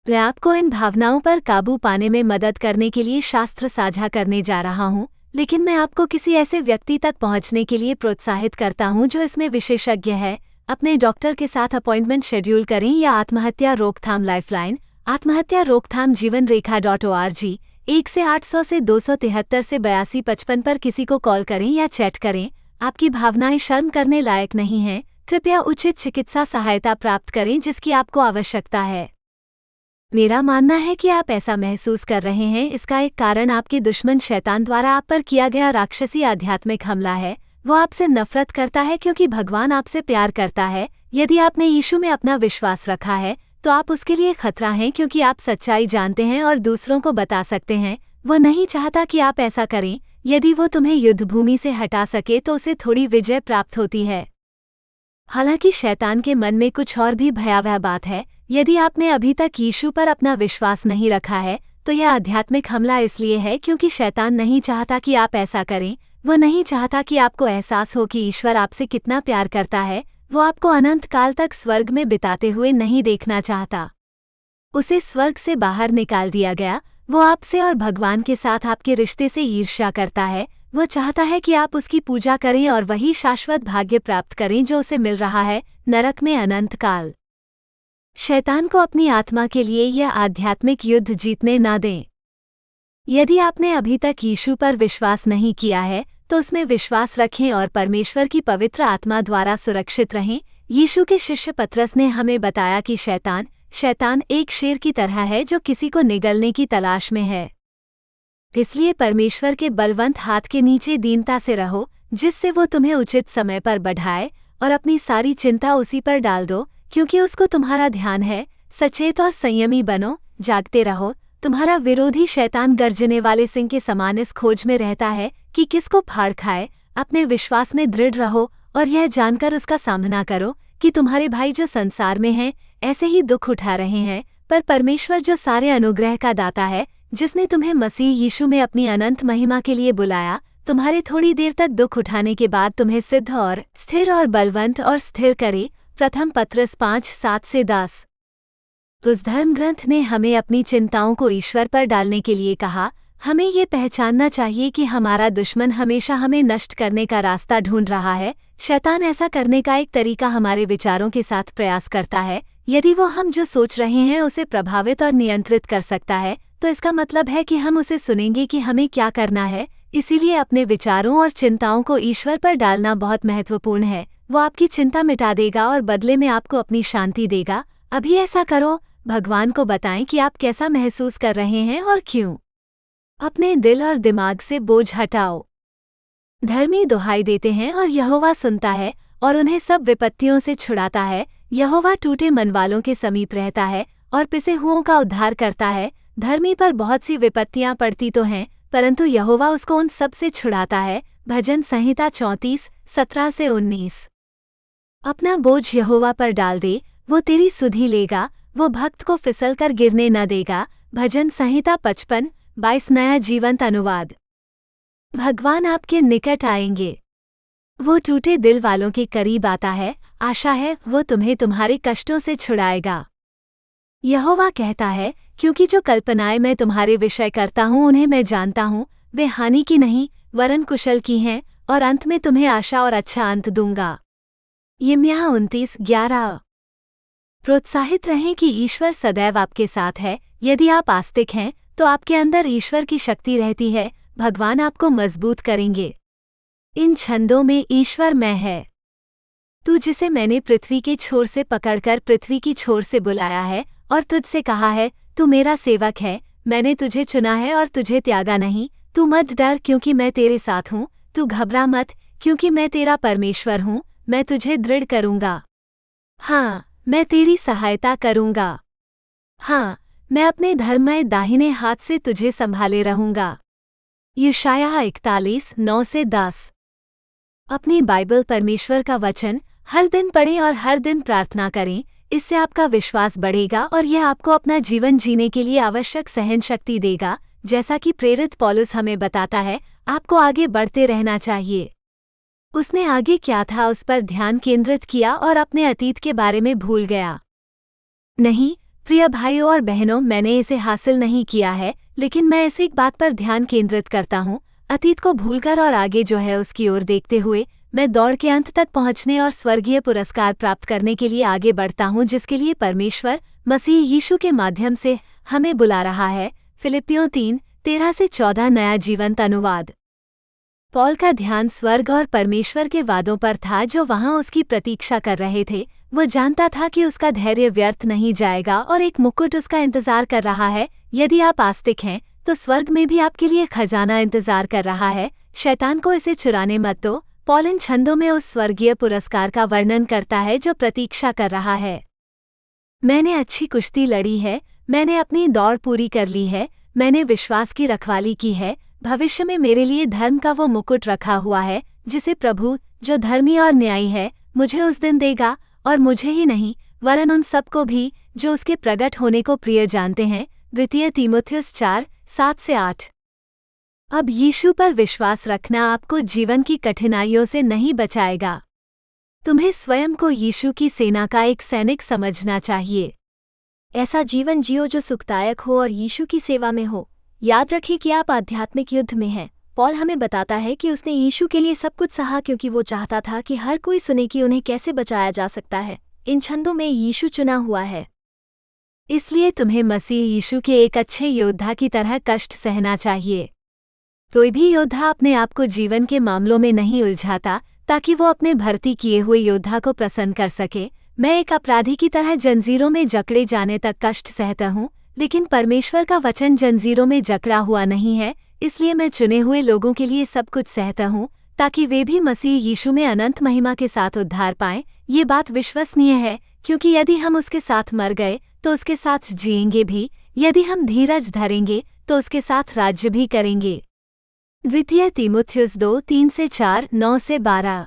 [SPEAKER 1] मैं आपको इन भावनाओं पर काबू पाने में मदद करने के लिए शास्त्र साझा करने जा रहा हूँ, लेकिन मैं आपको किसी ऐसे व्यक्ति तक पहुँचने के लिए प्रोत्साहित करता हूँ जो इसमें विशेषज्ञ है। अपने डॉक्टर के साथ अपॉइंटमेंट शेड्यूल करें या आत्महत्या रोकथाम लाइफलाइन, आत्महत्या रोकथाम जीवन रेखा .org 1-800 से 273 से 8255 पर किसी को कॉल करें या चैट करें। आपकी भावनाएं शर्म करने लायक नहीं हैं। कृपया उचित चिकित्सा सहायता प्राप्त करें जिसकी आपको आवश्यकता है। मेरा मानना है कि आप ऐसा महसूस कर रहे हैं, इसका एक कारण आपके दुश्मन शैतान द्वारा आप पर किया गया राक्षसी आध्यात्मिक हमला है। वो आपसे नफरत करता है क्योंकि भगवान आपसे प्यार करता है। यदि आपने यीशु में अपना विश्वास रखा है तो आप उसके लिए खतरा हैं क्योंकि आप सच्चाई जानते हैं और दूसरों को बता सकते हैं। वो नहीं चाहता कि आप ऐसा करें। यदि वो तुम्हें युद्धभूमि से हटा सके तो उसे थोड़ी विजय प्राप्त होती है। हालांकि शैतान के मन में कुछ और भी भयावह बात है। यदि आपने अभी तक यीशु पर अपना विश्वास नहीं रखा है तो यह आध्यात्मिक हमला इसलिए है क्योंकि शैतान नहीं चाहता कि आप ऐसा करें। वो नहीं चाहता कि आपको एहसास हो कि ईश्वर आपसे कितना प्यार करता है। वो आपको अनंत काल तक स्वर्ग में बिताते हुए नहीं देखना चाहता। उसे स्वर्ग से बाहर निकाल दिया गया। वो आपसे और भगवान के साथ आपके रिश्ते से ईर्ष्या करता है। वो चाहता है कि आप उसकी पूजा करें और वही शाश्वत भाग्य प्राप्त करें जो उसे मिल रहा है, नरक में अनंत काल। शैतान को अपनी आत्मा के लिए यह आध्यात्मिक युद्ध जीतने ना दें। यदि आपने अभी तक यीशु पर विश्वास नहीं किया है तो उसमें विश्वास रखें और परमेश्वर की पवित्र आत्मा द्वारा सुरक्षित रहें। यीशु के शिष्य पतरस ने हमें बताया कि शैतान एक शेर की तरह है जो किसी को निगलने की तलाश में है। इसलिए परमेश्वर के बलवंत हाथ के नीचे दीनता से रहो, जिससे वो तुम्हें उचित समय पर बढ़ाए, और अपनी सारी चिंता उसी पर डाल दो, क्योंकि उसको तुम्हारा ध्यान है। सचेत और संयमी बनो, जागते रहो। तुम्हारा विरोधी शैतान गर्जने वाले सिंह के समान इस खोज में रहता है कि किसको फाड़ खाए। अपने विश्वास में दृढ़ रहो और यह जानकर उसका सामना करो कि तुम्हारे भाई जो संसार में हैं ऐसे ही दुख उठा रहे हैं, पर परमेश्वर जो सारे अनुग्रह का दाता है, जिसने तुम्हें मसीह यीशु में अपनी अनंत महिमा के लिए बुलाया, तुम्हारे थोड़ी देर तक दुख उठाने के बाद तुम्हें सिद्ध और स्थिर और बलवंत और स्थिर करे। प्रथम पत्रस 5:7-10। उस धर्म ग्रंथ ने हमें अपनी चिंताओं को ईश्वर पर डालने के लिए कहा। हमें ये पहचानना चाहिए कि हमारा दुश्मन हमेशा हमें नष्ट करने का रास्ता ढूंढ रहा है। शैतान ऐसा करने का एक तरीका हमारे विचारों के साथ प्रयास करता है। यदि वो हम जो सोच रहे हैं उसे प्रभावित और नियंत्रित कर सकता है, तो इसका मतलब है कि हम उसे सुनेंगे कि हमें क्या करना है। इसीलिए अपने विचारों और चिंताओं को ईश्वर पर डालना बहुत महत्वपूर्ण है। वो आपकी चिंता मिटा देगा और बदले में आपको अपनी शांति देगा। अभी ऐसा करो, भगवान को बताएं कि आप कैसा महसूस कर रहे हैं और क्यों। अपने दिल और दिमाग से बोझ हटाओ। धर्मी दुहाई देते हैं और यहोवा सुनता है और उन्हें सब विपत्तियों से छुड़ाता है। यहोवा टूटे मन वालों के समीप रहता है और पिसे हुओं का उद्धार करता है। धर्मी पर बहुत सी विपत्तियां पड़ती तो हैं, परंतु यहोवा उसको उन सब से छुड़ाता है। भजन संहिता 34:17-19। अपना बोझ यहोवा पर डाल दे, वो तेरी सुधि लेगा, वो भक्त को फिसल कर गिरने न देगा। भजन संहिता 55:22 नया जीवंत अनुवाद। भगवान आपके निकट आएंगे। वो टूटे दिल वालों के करीब आता है। आशा है वो तुम्हें तुम्हारे कष्टों से छुड़ाएगा। यहोवा कहता है, क्योंकि जो कल्पनाएं मैं तुम्हारे विषय करता हूँ उन्हें मैं जानता हूँ, वे हानि की नहीं वरन कुशल की हैं, और अंत में तुम्हें आशा और अच्छा अंत दूंगा। यिर्मयाह 29:11। प्रोत्साहित रहें कि ईश्वर सदैव आपके साथ है। यदि आप आस्तिक हैं तो आपके अंदर ईश्वर की शक्ति रहती है। भगवान आपको मजबूत करेंगे। इन छंदों में ईश्वर मैं है। तू जिसे मैंने पृथ्वी के छोर से पकड़कर पृथ्वी की छोर से बुलाया है और तुझसे कहा है, तू मेरा सेवक है। मैंने तुझे चुना है और तुझे त्यागा नहीं। तू मत डर, क्योंकि मैं तेरे साथ हूँ। तू घबरा मत, क्योंकि मैं तेरा परमेश्वर हूँ। मैं तुझे दृढ़ करूँगा। हाँ, मैं तेरी सहायता करूँगा। हाँ, मैं अपने धर्ममय दाहिने हाथ से तुझे संभाले रहूँगा। यशायाह 41:9-10। अपनी बाइबल परमेश्वर का वचन हर दिन पढ़ें और हर दिन प्रार्थना करें। इससे आपका विश्वास बढ़ेगा और यह आपको अपना जीवन जीने के लिए आवश्यक सहन शक्ति देगा। जैसा कि प्रेरित पौलुस हमें बताता है, आपको आगे बढ़ते रहना चाहिए। उसने आगे क्या था उस पर ध्यान केंद्रित किया और अपने अतीत के बारे में भूल गया। नहीं प्रिय भाइयों और बहनों, मैंने इसे हासिल नहीं किया है, लेकिन मैं इस एक बात पर ध्यान केंद्रित करता हूँ, अतीत को भूलकर और आगे जो है उसकी ओर देखते हुए मैं दौड़ के अंत तक पहुँचने और स्वर्गीय पुरस्कार प्राप्त करने के लिए आगे बढ़ता हूँ, जिसके लिए परमेश्वर मसीह यीशु के माध्यम से हमें बुला रहा है। फिलिपियों 3:13-14 नया जीवंत अनुवाद। पॉल का ध्यान स्वर्ग और परमेश्वर के वादों पर था जो वहां उसकी प्रतीक्षा कर रहे थे। वो जानता था कि उसका धैर्य व्यर्थ नहीं जाएगा और एक मुकुट उसका इंतजार कर रहा है। यदि आप आस्तिक हैं तो स्वर्ग में भी आपके लिए खजाना इंतजार कर रहा है। शैतान को इसे चुराने मत दो। पॉल इन छंदों में उस स्वर्गीय पुरस्कार का वर्णन करता है जो प्रतीक्षा कर रहा है। मैंने अच्छी कुश्ती लड़ी है, मैंने अपनी दौड़ पूरी कर ली है, मैंने विश्वास की रखवाली की है। भविष्य में मेरे लिए धर्म का वो मुकुट रखा हुआ है जिसे प्रभु, जो धर्मी और न्यायी है, मुझे उस दिन देगा, और मुझे ही नहीं वरन उन सबको भी जो उसके प्रकट होने को प्रिय जानते हैं। 2 तीमुथियुस 4:7-8। अब यीशु पर विश्वास रखना आपको जीवन की कठिनाइयों से नहीं बचाएगा। तुम्हें स्वयं को यीशु की सेना का एक सैनिक समझना चाहिए। ऐसा जीवन जियो जो सुखदायक हो और यीशु की सेवा में हो। याद रखें कि आप आध्यात्मिक युद्ध में हैं। पॉल हमें बताता है कि उसने यीशु के लिए सब कुछ सहा क्योंकि वो चाहता था कि हर कोई सुने कि उन्हें कैसे बचाया जा सकता है। इन छंदों में यीशु चुना हुआ है। इसलिए तुम्हें मसीह यीशु के एक अच्छे योद्धा की तरह कष्ट सहना चाहिए। कोई भी योद्धा अपने आप को जीवन के मामलों में नहीं उलझाता, ताकि वो अपने भर्ती किए हुए योद्धा को प्रसन्न कर सके। मैं एक अपराधी की तरह जंजीरों में जकड़े जाने तक कष्ट सहता हूँ, लेकिन परमेश्वर का वचन जंजीरों में जकड़ा हुआ नहीं है, इसलिए मैं चुने हुए लोगों के लिए सब कुछ सहता हूँ, ताकि वे भी मसीह यीशु में अनंत महिमा के साथ उद्धार पाएं। ये बात विश्वसनीय है, क्योंकि यदि हम उसके साथ मर गए तो उसके साथ जिएंगे भी, यदि हम धीरज धरेंगे तो उसके साथ राज्य भी करेंगे। द्वितीय तीमुथियुस 2:3-4, 9-12।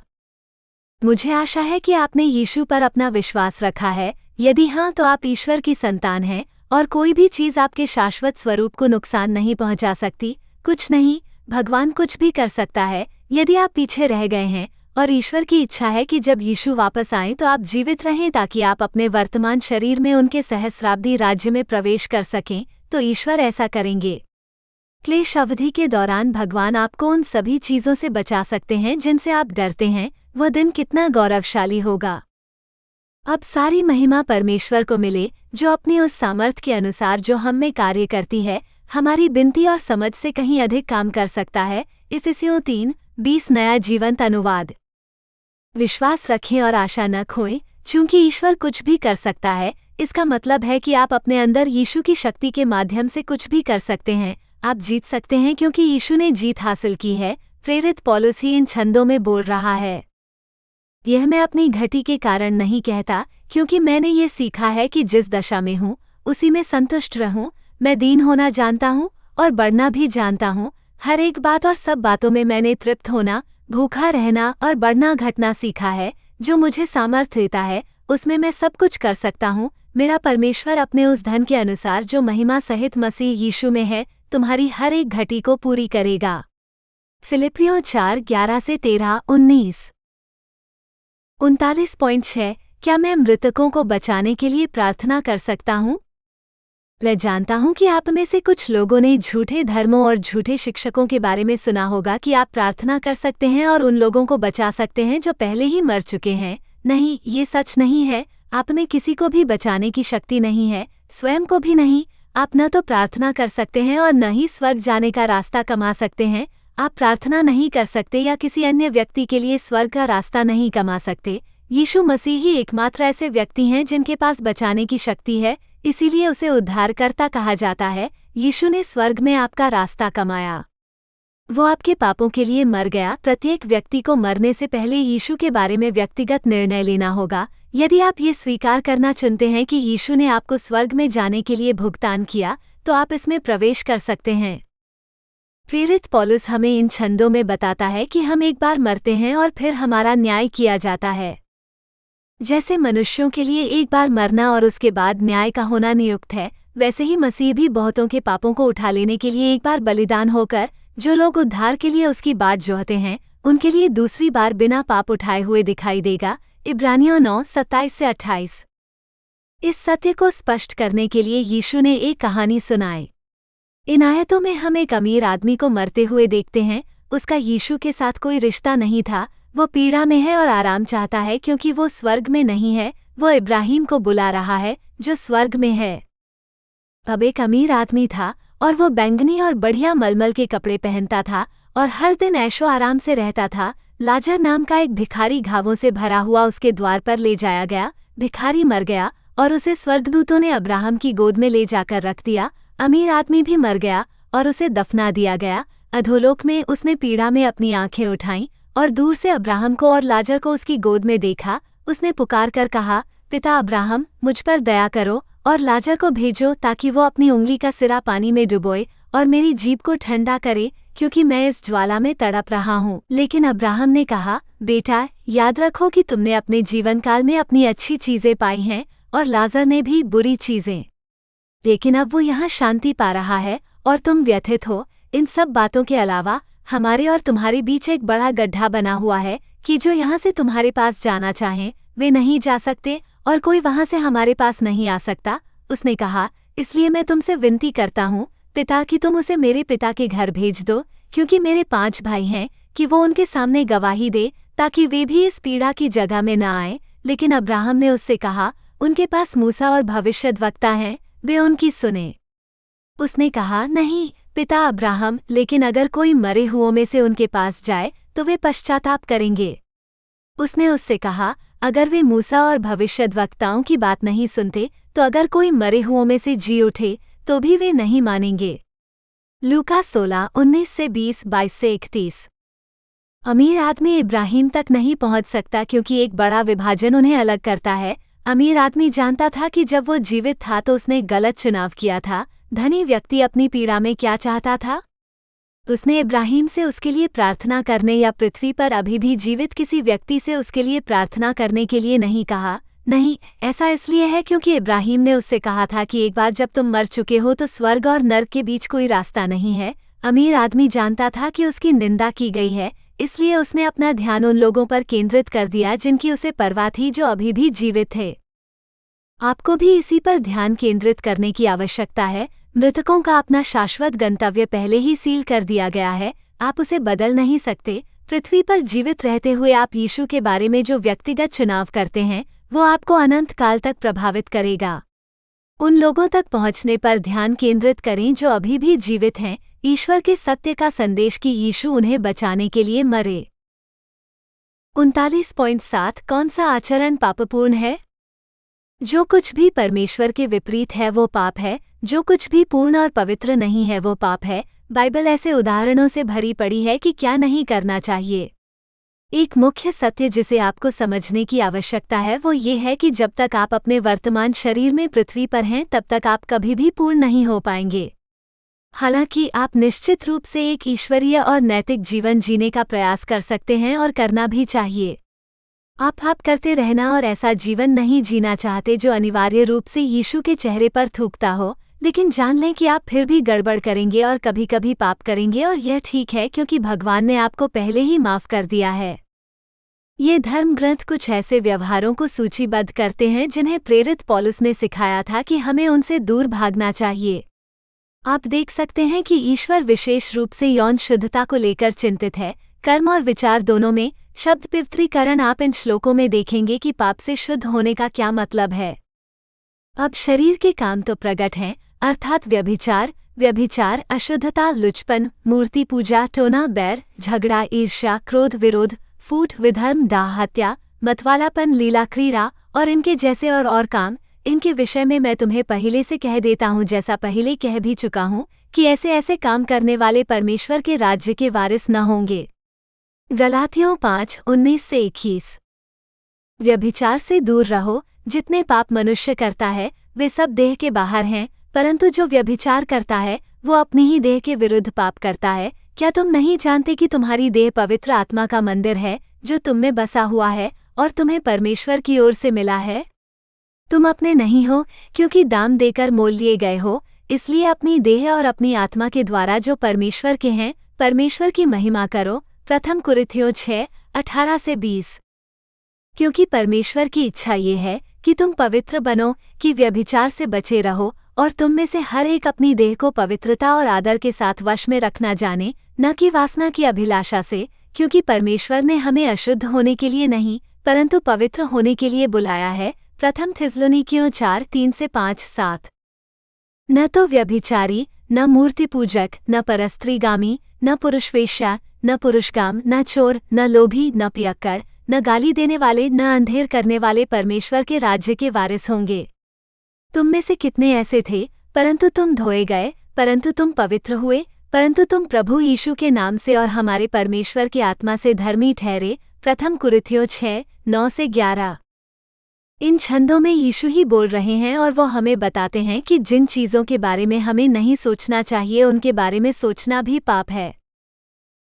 [SPEAKER 1] मुझे आशा है कि आपने यीशु पर अपना विश्वास रखा है। यदि हाँ, तो आप ईश्वर की संतान हैं और कोई भी चीज़ आपके शाश्वत स्वरूप को नुकसान नहीं पहुंचा सकती। कुछ नहीं, भगवान कुछ भी कर सकता है। यदि आप पीछे रह गए हैं और ईश्वर की इच्छा है कि जब यीशु वापस आएं तो आप जीवित रहें ताकि आप अपने वर्तमान शरीर में उनके सहस्राब्दी राज्य में प्रवेश कर सकें, तो ईश्वर ऐसा करेंगे। क्लेश अवधि के दौरान भगवान आपको उन सभी चीज़ों से बचा सकते हैं जिनसे आप डरते हैं। वह दिन कितना गौरवशाली होगा। अब सारी महिमा परमेश्वर को मिले, जो अपनी उस सामर्थ्य के अनुसार जो हम में कार्य करती है, हमारी विनती और समझ से कहीं अधिक काम कर सकता है। इफिसियों 3:20 नया जीवंत अनुवाद। विश्वास रखें और आशा न खोएं, चूंकि ईश्वर कुछ भी कर सकता है। इसका मतलब है कि आप अपने अंदर यीशु की शक्ति के माध्यम से कुछ भी कर सकते हैं। आप जीत सकते हैं क्योंकि यीशु ने जीत हासिल की है। प्रेरित पौलुस ही इन छंदों में बोल रहा है। यह मैं अपनी घटी के कारण नहीं कहता, क्योंकि मैंने ये सीखा है कि जिस दशा में हूँ उसी में संतुष्ट रहूँ। मैं दीन होना जानता हूँ और बढ़ना भी जानता हूँ। हर एक बात और सब बातों में मैंने तृप्त होना, भूखा रहना और बढ़ना घटना सीखा है। जो मुझे सामर्थ्य देता है, उसमें मैं सब कुछ कर सकता हूँ। मेरा परमेश्वर अपने उस धन के अनुसार जो महिमा सहित मसीह यीशु में है, तुम्हारी हर एक घटी को पूरी करेगा। फिलिपियों 4:11-13, 19। 39.6 क्या मैं मृतकों को बचाने के लिए प्रार्थना कर सकता हूँ? मैं जानता हूँ कि आप में से कुछ लोगों ने झूठे धर्मों और झूठे शिक्षकों के बारे में सुना होगा कि आप प्रार्थना कर सकते हैं और उन लोगों को बचा सकते हैं जो पहले ही मर चुके हैं। नहीं, ये सच नहीं है। आप में किसी को भी बचाने की शक्ति नहीं है, स्वयं को भी नहीं। आप न तो प्रार्थना कर सकते हैं और न ही स्वर्ग जाने का रास्ता कमा सकते हैं। आप प्रार्थना नहीं कर सकते या किसी अन्य व्यक्ति के लिए स्वर्ग का रास्ता नहीं कमा सकते। यीशु मसीह ही एकमात्र ऐसे व्यक्ति हैं जिनके पास बचाने की शक्ति है, इसीलिए उसे उद्धारकर्ता कहा जाता है। यीशु ने स्वर्ग में आपका रास्ता कमाया। वो आपके पापों के लिए मर गया। प्रत्येक व्यक्ति को मरने से पहले यीशु के बारे में व्यक्तिगत निर्णय लेना होगा। यदि आप ये स्वीकार करना चुनते हैं कि यीशु ने आपको स्वर्ग में जाने के लिए भुगतान किया, तो आप इसमें प्रवेश कर सकते हैं। प्रेरित पौलुस हमें इन छंदों में बताता है कि हम एक बार मरते हैं और फिर हमारा न्याय किया जाता है। जैसे मनुष्यों के लिए एक बार मरना और उसके बाद न्याय का होना नियुक्त है, वैसे ही मसीह भी बहुतों के पापों को उठा लेने के लिए एक बार बलिदान होकर, जो लोग उद्धार के लिए उसकी बाट जोहते हैं, उनके लिए दूसरी बार बिना पाप उठाए हुए दिखाई देगा। इब्रानियों 9:27-28। इस सत्य को स्पष्ट करने के लिए यीशु ने एक कहानी सुनाई। इन आयतों में हम एक अमीर आदमी को मरते हुए देखते हैं। उसका यीशु के साथ कोई रिश्ता नहीं था। वो पीड़ा में है और आराम चाहता है क्योंकि वो स्वर्ग में नहीं है। वो इब्राहिम को बुला रहा है जो स्वर्ग में है। अब एक अमीर आदमी था और वो बैंगनी और बढ़िया मलमल के कपड़े पहनता था और हर दिन ऐशो आराम से रहता था। लाजर नाम का एक भिखारी घावों से भरा हुआ उसके द्वार पर ले जाया गया। भिखारी मर गया और उसे स्वर्गदूतों ने अब्राहम की गोद में ले जाकर रख दिया। अमीर आदमी भी मर गया और उसे दफना दिया गया। अधोलोक में उसने पीड़ा में अपनी आंखें उठाईं और दूर से अब्राहम को और लाजर को उसकी गोद में देखा। उसने पुकार कर कहा, पिता अब्राहम, मुझ पर दया करो और लाजर को भेजो ताकि वो अपनी उंगली का सिरा पानी में डुबोए और मेरी जीभ को ठंडा करे, क्योंकि मैं इस ज्वाला में तड़प रहा हूँ। लेकिन अब्राहम ने कहा, बेटा, याद रखो कि तुमने अपने जीवन काल में अपनी अच्छी चीजें पाई हैं और लाजर ने भी बुरी चीजें, लेकिन अब वो यहाँ शांति पा रहा है और तुम व्यथित हो। इन सब बातों के अलावा हमारे और तुम्हारे बीच एक बड़ा गड्ढा बना हुआ है कि जो यहाँ से तुम्हारे पास जाना चाहें वे नहीं जा सकते और कोई वहाँ से हमारे पास नहीं आ सकता। उसने कहा, इसलिए मैं तुमसे विनती करता हूँ पिता कि तुम उसे मेरे पिता के घर भेज दो, क्योंकि मेरे 5 भाई हैं, कि वो उनके सामने गवाही दे ताकि वे भी इस पीड़ा की जगह में न आए। लेकिन अब्राहम ने उससे कहा, उनके पास मूसा और भविष्यद्वक्ता हैं, वे उनकी सुने। उसने कहा, नहीं पिता अब्राहम, लेकिन अगर कोई मरे हुओं में से उनके पास जाए तो वे पश्चाताप करेंगे। उसने उससे कहा, अगर वे मूसा और भविष्यद्वक्ताओं की बात नहीं सुनते तो अगर कोई मरे हुओं में से जी उठे तो भी वे नहीं मानेंगे। लूका 16:19-20, 22-31। अमीर आदमी इब्राहिम तक नहीं पहुंच सकता क्योंकि एक बड़ा विभाजन उन्हें अलग करता है। अमीर आदमी जानता था कि जब वो जीवित था तो उसने गलत चुनाव किया था। धनी व्यक्ति अपनी पीड़ा में क्या चाहता था? उसने इब्राहिम से उसके लिए प्रार्थना करने या पृथ्वी पर अभी भी जीवित किसी व्यक्ति से उसके लिए प्रार्थना करने के लिए नहीं कहा। नहीं, ऐसा इसलिए है क्योंकि इब्राहिम ने उससे कहा था कि एक बार जब तुम मर चुके हो तो स्वर्ग और नर्क के बीच कोई रास्ता नहीं है। अमीर आदमी जानता था कि उसकी निंदा की गई है, इसलिए उसने अपना ध्यान उन लोगों पर केंद्रित कर दिया जिनकी उसे परवाह थी, जो अभी भी जीवित थे। आपको भी इसी पर ध्यान केंद्रित करने की आवश्यकता है। मृतकों का अपना शाश्वत गंतव्य पहले ही सील कर दिया गया है, आप उसे बदल नहीं सकते। पृथ्वी पर जीवित रहते हुए आप यीशु के बारे में जो व्यक्तिगत चुनाव करते हैं वो आपको अनंत काल तक प्रभावित करेगा। उन लोगों तक पहुंचने पर ध्यान केंद्रित करें जो अभी भी जीवित हैं, ईश्वर के सत्य का संदेश कि यीशु उन्हें बचाने के लिए मरे। 39.7 कौन सा आचरण पापपूर्ण है? जो कुछ भी परमेश्वर के विपरीत है वो पाप है। जो कुछ भी पूर्ण और पवित्र नहीं है वो पाप है। बाइबल ऐसे उदाहरणों से भरी पड़ी है कि क्या नहीं करना चाहिए। एक मुख्य सत्य जिसे आपको समझने की आवश्यकता है वो ये है कि जब तक आप अपने वर्तमान शरीर में पृथ्वी पर हैं तब तक आप कभी भी पूर्ण नहीं हो पाएंगे। हालांकि आप निश्चित रूप से एक ईश्वरीय और नैतिक जीवन जीने का प्रयास कर सकते हैं और करना भी चाहिए। आप करते रहना और ऐसा जीवन नहीं जीना चाहते जो अनिवार्य रूप से यीशु के चेहरे पर थूकता हो, लेकिन जान लें कि आप फिर भी गड़बड़ करेंगे और कभी कभी पाप करेंगे और यह ठीक है क्योंकि भगवान ने आपको पहले ही माफ कर दिया है। ये धर्म ग्रंथ कुछ ऐसे व्यवहारों को सूचीबद्ध करते हैं जिन्हें प्रेरित पौलुस ने सिखाया था कि हमें उनसे दूर भागना चाहिए। आप देख सकते हैं कि ईश्वर विशेष रूप से यौन शुद्धता को लेकर चिंतित है, कर्म और विचार दोनों में। शब्द पवित्रीकरण आप इन श्लोकों में देखेंगे कि पाप से शुद्ध होने का क्या मतलब है। अब शरीर के काम तो प्रकट हैं, अर्थात व्यभिचार, अशुद्धता, लुचपन, मूर्ति पूजा, टोना, बैर, झगड़ा, ईर्ष्या, क्रोध, विरोध, फूट, विधर्म, डाह, हत्या, मतवालापन, लीला क्रीड़ा और इनके जैसे और काम। इनके विषय में मैं तुम्हें पहले से कह देता हूँ, जैसा पहले कह भी चुका हूँ, कि ऐसे काम करने वाले परमेश्वर के राज्य के वारिस न होंगे। गलातियों 5:19-21। व्यभिचार से दूर रहो। जितने पाप मनुष्य करता है वे सब देह के बाहर हैं, परंतु जो व्यभिचार करता है वो अपनी ही देह के विरुद्ध पाप करता है। क्या तुम नहीं जानते कि तुम्हारी देह पवित्र आत्मा का मंदिर है जो तुम में बसा हुआ है और तुम्हें परमेश्वर की ओर से मिला है? तुम अपने नहीं हो क्योंकि दाम देकर मोल लिए गए हो, इसलिए अपनी देह और अपनी आत्मा के द्वारा जो परमेश्वर के हैं परमेश्वर की महिमा करो। प्रथम कुरिन्थियों 6:18-20। क्योंकि परमेश्वर की इच्छा ये है कि तुम पवित्र बनो, कि व्यभिचार से बचे रहो और तुम में से हर एक अपनी देह को पवित्रता और आदर के साथ वश में रखना जाने, न कि वासना की अभिलाषा से, क्योंकि परमेश्वर ने हमें अशुद्ध होने के लिए नहीं परंतु पवित्र होने के लिए बुलाया है। प्रथम थिस्सलुनीकियों 4:3-5-7। न तो व्यभिचारी, न मूर्ति पूजक, न परस्त्रीगामी, न पुरुषवेश्या, न पुरुषकाम, न चोर, न लोभी, न पियक्कड़, न गाली देने वाले, न अंधेर करने वाले परमेश्वर के राज्य के वारिस होंगे। तुम में से कितने ऐसे थे, परंतु तुम धोए गए, परंतु तुम पवित्र हुए, परंतु तुम प्रभु यीशु के नाम से और हमारे परमेश्वर की आत्मा से धर्मी ठहरे। प्रथम कुरिन्थियों 6:9-11। इन छंदों में यीशु ही बोल रहे हैं और वो हमें बताते हैं कि जिन चीज़ों के बारे में हमें नहीं सोचना चाहिए उनके बारे में सोचना भी पाप है।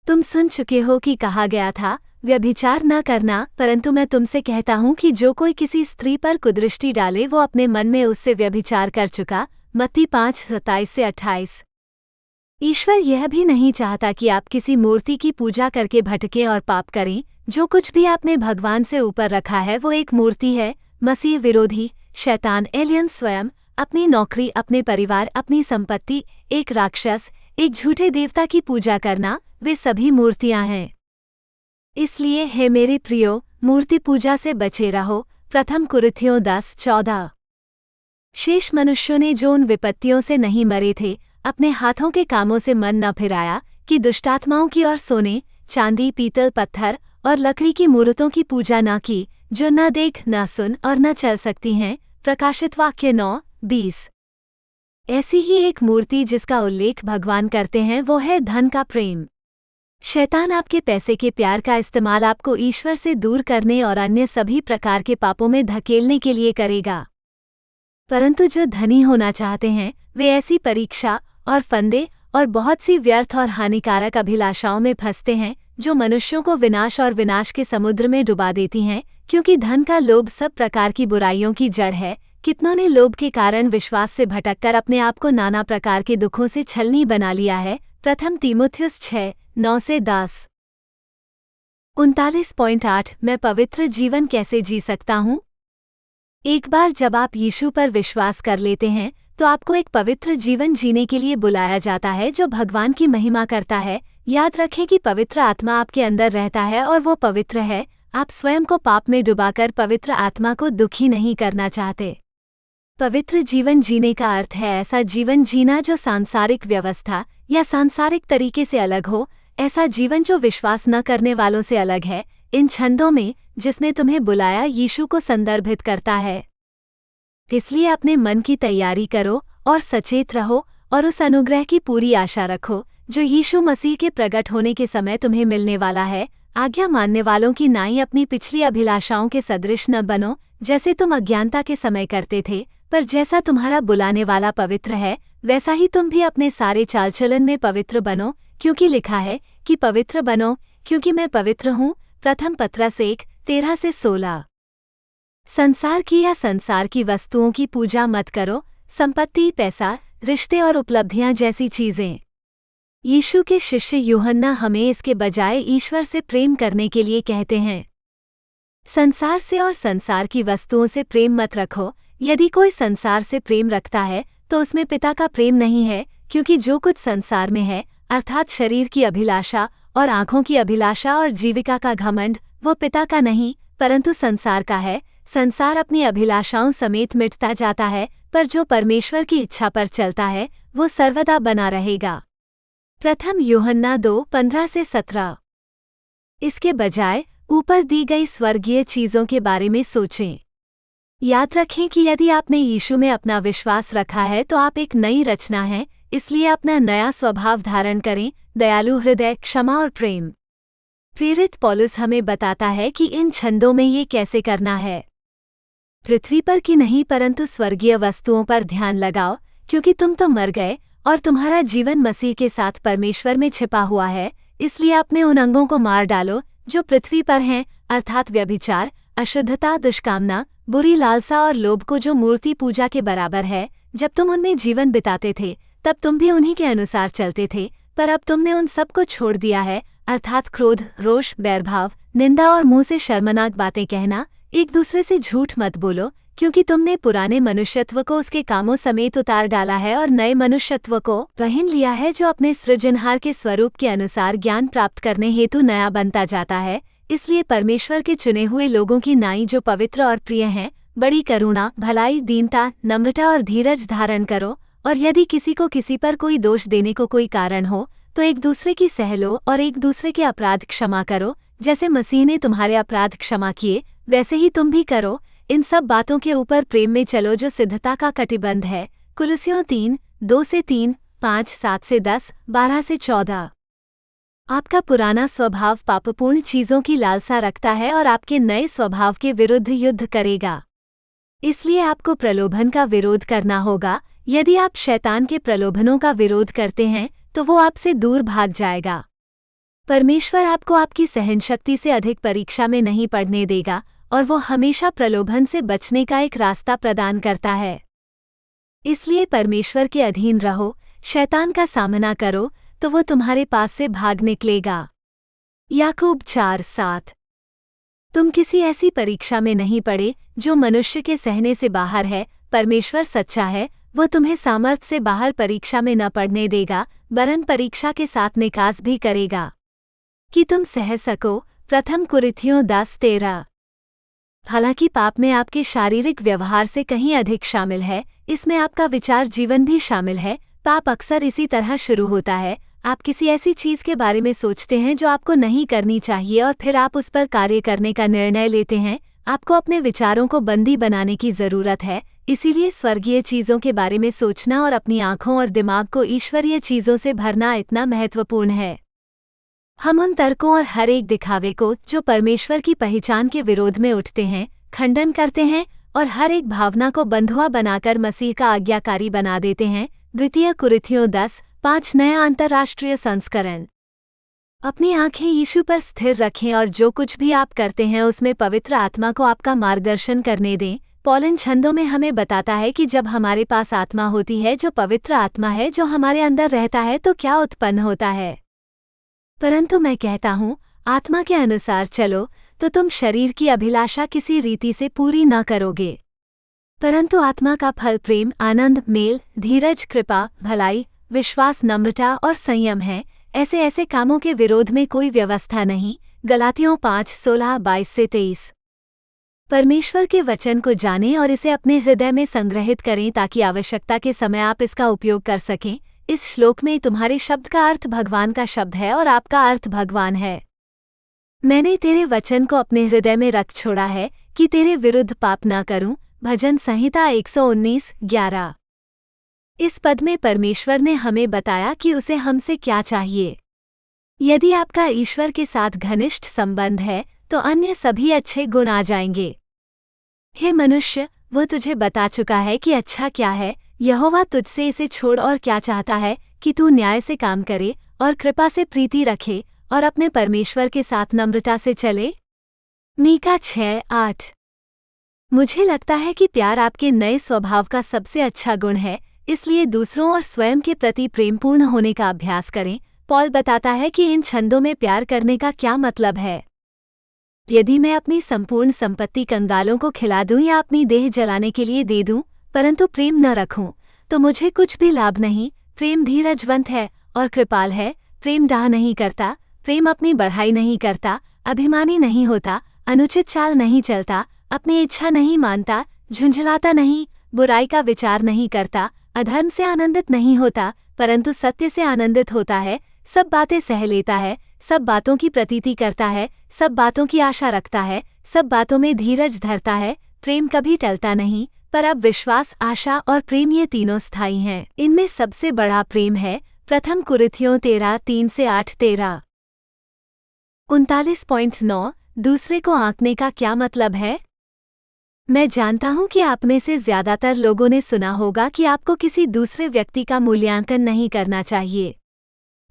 [SPEAKER 1] तुम सुन चुके हो कि कहा गया था, व्यभिचार न करना, परंतु मैं तुमसे कहता हूँ कि जो कोई किसी स्त्री पर कुदृष्टि डाले वो अपने मन में उससे व्यभिचार कर चुका। मत्ती 5:27-28। ईश्वर यह भी नहीं चाहता कि आप किसी मूर्ति की पूजा करके भटके और पाप करें। जो कुछ भी आपने भगवान से ऊपर रखा है वो एक मूर्ति है। मसीह विरोधी, शैतान, एलियन स्वयं, अपनी नौकरी, अपने परिवार, अपनी संपत्ति, एक राक्षस, एक झूठे देवता की पूजा करना, वे सभी मूर्तियां हैं। इसलिए हे मेरे प्रियो, मूर्ति पूजा से बचे रहो। प्रथम कुरिन्थियों 10:14। शेष मनुष्यों ने जो उन विपत्तियों से नहीं मरे थे, अपने हाथों के कामों से मन न फिराया कि दुष्टात्माओं की ओर सोने, चांदी, पीतल, पत्थर और लकड़ी की मूर्तों की पूजा न की, जो न देख न सुन और न चल सकती हैं। प्रकाशित वाक्य 9:20। ऐसी ही एक मूर्ति जिसका उल्लेख भगवान करते हैं वो है धन का प्रेम। शैतान आपके पैसे के प्यार का इस्तेमाल आपको ईश्वर से दूर करने और अन्य सभी प्रकार के पापों में धकेलने के लिए करेगा। परंतु जो धनी होना चाहते हैं वे ऐसी परीक्षा और फंदे और बहुत सी व्यर्थ और हानिकारक अभिलाषाओं में फंसते हैं जो मनुष्यों को विनाश और विनाश के समुद्र में डुबा देती हैं, क्योंकि धन का लोभ सब प्रकार की बुराइयों की जड़ है। कितनों ने लोभ के कारण विश्वास से भटककर अपने आप को नाना प्रकार के दुखों से छलनी बना लिया है। प्रथम तीमुथियुस 6:9-10। 39.8 मैं पवित्र जीवन कैसे जी सकता हूँ? एक बार जब आप यीशु पर विश्वास कर लेते हैं तो आपको एक पवित्र जीवन जीने के लिए बुलाया जाता है जो भगवान की महिमा करता है। याद रखें कि पवित्र आत्मा आपके अंदर रहता है और वो पवित्र है। आप स्वयं को पाप में डुबाकर पवित्र आत्मा को दुखी नहीं करना चाहते। पवित्र जीवन जीने का अर्थ है ऐसा जीवन जीना जो सांसारिक व्यवस्था या सांसारिक तरीके से अलग हो, ऐसा जीवन जो विश्वास न करने वालों से अलग है। इन छंदों में जिसने तुम्हें बुलाया यीशु को संदर्भित करता है। इसलिए अपने मन की तैयारी करो और सचेत रहो और उस अनुग्रह की पूरी आशा रखो जो यीशु मसीह के प्रकट होने के समय तुम्हें मिलने वाला है। आज्ञा मानने वालों की नाई अपनी पिछली अभिलाषाओं के सदृश न बनो जैसे तुम अज्ञानता के समय करते थे, पर जैसा तुम्हारा बुलाने वाला पवित्र है वैसा ही तुम भी अपने सारे चालचलन में पवित्र बनो, क्योंकि लिखा है कि पवित्र बनो क्योंकि मैं पवित्र हूँ। प्रथम पत्रस 1:13-16। संसार की या संसार की वस्तुओं की पूजा मत करो, संपत्ति, पैसा, रिश्ते और उपलब्धियां जैसी चीजें। यीशु के शिष्य यूहन्ना हमें इसके बजाय ईश्वर से प्रेम करने के लिए कहते हैं। संसार से और संसार की वस्तुओं से प्रेम मत रखो। यदि कोई संसार से प्रेम रखता है तो उसमें पिता का प्रेम नहीं है, क्योंकि जो कुछ संसार में है अर्थात शरीर की अभिलाषा और आँखों की अभिलाषा और जीविका का घमंड, वो पिता का नहीं परंतु संसार का है। संसार अपनी अभिलाषाओं समेत मिटता जाता है, पर जो परमेश्वर की इच्छा पर चलता है वो सर्वदा बना रहेगा। प्रथम यूहन्ना 2:15-17। इसके बजाय ऊपर दी गई स्वर्गीय चीज़ों के बारे में सोचें। याद रखें कि यदि आपने यीशु में अपना विश्वास रखा है तो आप एक नई रचना हैं, इसलिए अपना नया स्वभाव धारण करें, दयालु हृदय, क्षमा और प्रेम। प्रेरित पौलुस हमें बताता है कि इन छंदों में ये कैसे करना है। पृथ्वी पर की नहीं परंतु स्वर्गीय वस्तुओं पर ध्यान लगाओ, क्योंकि तुम तो मर गए और तुम्हारा जीवन मसीह के साथ परमेश्वर में छिपा हुआ है। इसलिए अपने उन अंगों को मार डालो जो पृथ्वी पर हैं, अर्थात व्यभिचार, अशुद्धता, दुष्कामना, बुरी लालसा और लोभ को, जो मूर्ति पूजा के बराबर है। जब तुम उनमें जीवन बिताते थे तब तुम भी उन्हीं के अनुसार चलते थे, पर अब तुमने उन सब को छोड़ दिया है, अर्थात क्रोध, रोष, बैरभाव, निंदा और मुंह से शर्मनाक बातें कहना। एक दूसरे से झूठ मत बोलो, क्योंकि तुमने पुराने मनुष्यत्व को उसके कामों समेत उतार डाला है और नए मनुष्यत्व को पहन लिया है, जो अपने सृजनहार के स्वरूप के अनुसार ज्ञान प्राप्त करने हेतु नया बनता जाता है। इसलिए परमेश्वर के चुने हुए लोगों की नाई जो पवित्र और प्रिय हैं, बड़ी करुणा, भलाई, दीनता, नम्रता और धीरज धारण करो। और यदि किसी को किसी पर कोई दोष देने को कोई कारण हो तो एक दूसरे की सह लो और एक दूसरे के अपराध क्षमा करो, जैसे मसीह ने तुम्हारे अपराध क्षमा किए वैसे ही तुम भी करो। इन सब बातों के ऊपर प्रेम में चलो जो सिद्धता का कटिबंध है। कुलुस्सियों 3:2-3, 5:7-10, 12-14। आपका पुराना स्वभाव पापपूर्ण चीजों की लालसा रखता है और आपके नए स्वभाव के विरुद्ध युद्ध करेगा। इसलिए आपको प्रलोभन का विरोध करना होगा। यदि आप शैतान के प्रलोभनों का विरोध करते हैं तो वो आपसे दूर भाग जाएगा। परमेश्वर आपको आपकी सहनशक्ति से अधिक परीक्षा में नहीं पड़ने देगा और वो हमेशा प्रलोभन से बचने का एक रास्ता प्रदान करता है। इसलिए परमेश्वर के अधीन रहो, शैतान का सामना करो तो वो तुम्हारे पास से भाग निकलेगा। याकूब 4:7। तुम किसी ऐसी परीक्षा में नहीं पड़े जो मनुष्य के सहने से बाहर है। परमेश्वर सच्चा है, वो तुम्हें सामर्थ्य से बाहर परीक्षा में न पड़ने देगा, वरन परीक्षा के साथ निकास भी करेगा कि तुम सह सको। प्रथम कुरिन्थियों 10:13। हालांकि पाप में आपके शारीरिक व्यवहार से कहीं अधिक शामिल है, इसमें आपका विचार जीवन भी शामिल है। पाप अक्सर इसी तरह शुरू होता है, आप किसी ऐसी चीज के बारे में सोचते हैं जो आपको नहीं करनी चाहिए और फिर आप उस पर कार्य करने का निर्णय लेते हैं। आपको अपने विचारों को बंदी बनाने की जरूरत है, इसीलिए स्वर्गीय चीजों के बारे में सोचना और अपनी आंखों और दिमाग को ईश्वरीय चीजों से भरना इतना महत्वपूर्ण है। हम उन तर्कों और हर एक दिखावे को जो परमेश्वर की पहचान के विरोध में उठते हैं, खंडन करते हैं और हर एक भावना को बंधुआ बनाकर मसीह का आज्ञाकारी बना देते हैं। 2 कुरिन्थियों 10:5 नया अंतर्राष्ट्रीय संस्करण। अपनी आंखें यीशु पर स्थिर रखें और जो कुछ भी आप करते हैं उसमें पवित्र आत्मा को आपका मार्गदर्शन करने दें। पौल इन छंदों में हमें बताता है कि जब हमारे पास आत्मा होती है, जो पवित्र आत्मा है जो हमारे अंदर रहता है, तो क्या उत्पन्न होता है। परंतु मैं कहता हूँ, आत्मा के अनुसार चलो तो तुम शरीर की अभिलाषा किसी रीति से पूरी न करोगे। परंतु आत्मा का फल प्रेम, आनंद, मेल, धीरज, कृपा, भलाई, विश्वास, नम्रता और संयम है। ऐसे कामों के विरोध में कोई व्यवस्था नहीं। गलातियों 5:16-22-23। परमेश्वर के वचन को जानें और इसे अपने हृदय में संग्रहित करें ताकि आवश्यकता के समय आप इसका उपयोग कर सकें। इस श्लोक में तुम्हारे शब्द का अर्थ भगवान का शब्द है और आपका अर्थ भगवान है। मैंने तेरे वचन को अपने हृदय में रख छोड़ा है कि तेरे विरुद्ध पाप न करूं। भजन संहिता 119:11। इस पद में परमेश्वर ने हमें बताया कि उसे हमसे क्या चाहिए। यदि आपका ईश्वर के साथ घनिष्ठ संबंध है तो अन्य सभी अच्छे गुण आ जाएंगे। हे मनुष्य, वो तुझे बता चुका है कि अच्छा क्या है। यहोवा तुझसे इसे छोड़ और क्या चाहता है कि तू न्याय से काम करे और कृपा से प्रीति रखे और अपने परमेश्वर के साथ नम्रता से चले। मीका 6:8। मुझे लगता है कि प्यार आपके नए स्वभाव का सबसे अच्छा गुण है, इसलिए दूसरों और स्वयं के प्रति प्रेमपूर्ण होने का अभ्यास करें। पौल बताता है कि इन छंदों में प्यार करने का क्या मतलब है। यदि मैं अपनी संपूर्ण संपत्ति कंगालों को खिला दूं या अपनी देह जलाने के लिए दे दूं, परंतु प्रेम न रखूं, तो मुझे कुछ भी लाभ नहीं। प्रेम धीरजवंत है और कृपाल है। प्रेम डाह नहीं करता, प्रेम अपनी बढ़ाई नहीं करता, अभिमानी नहीं होता, अनुचित चाल नहीं चलता, अपनी इच्छा नहीं मानता, झुंझलाता नहीं, बुराई का विचार नहीं करता, अधर्म से आनंदित नहीं होता, परंतु सत्य से आनंदित होता है, सब बातें सह लेता है, सब बातों की प्रतीति करता है, सब बातों की आशा रखता है, सब बातों में धीरज धरता है। प्रेम कभी टलता नहीं, पर अब विश्वास, आशा और प्रेम ये तीनों स्थायी हैं। इनमें सबसे बड़ा प्रेम है। 1 कुरिन्थियों 13:3-8 13। 39.9 दूसरे को आंकने का क्या मतलब है। मैं जानता हूं कि आप में से ज्यादातर लोगों ने सुना होगा कि आपको किसी दूसरे व्यक्ति का मूल्यांकन नहीं करना चाहिए।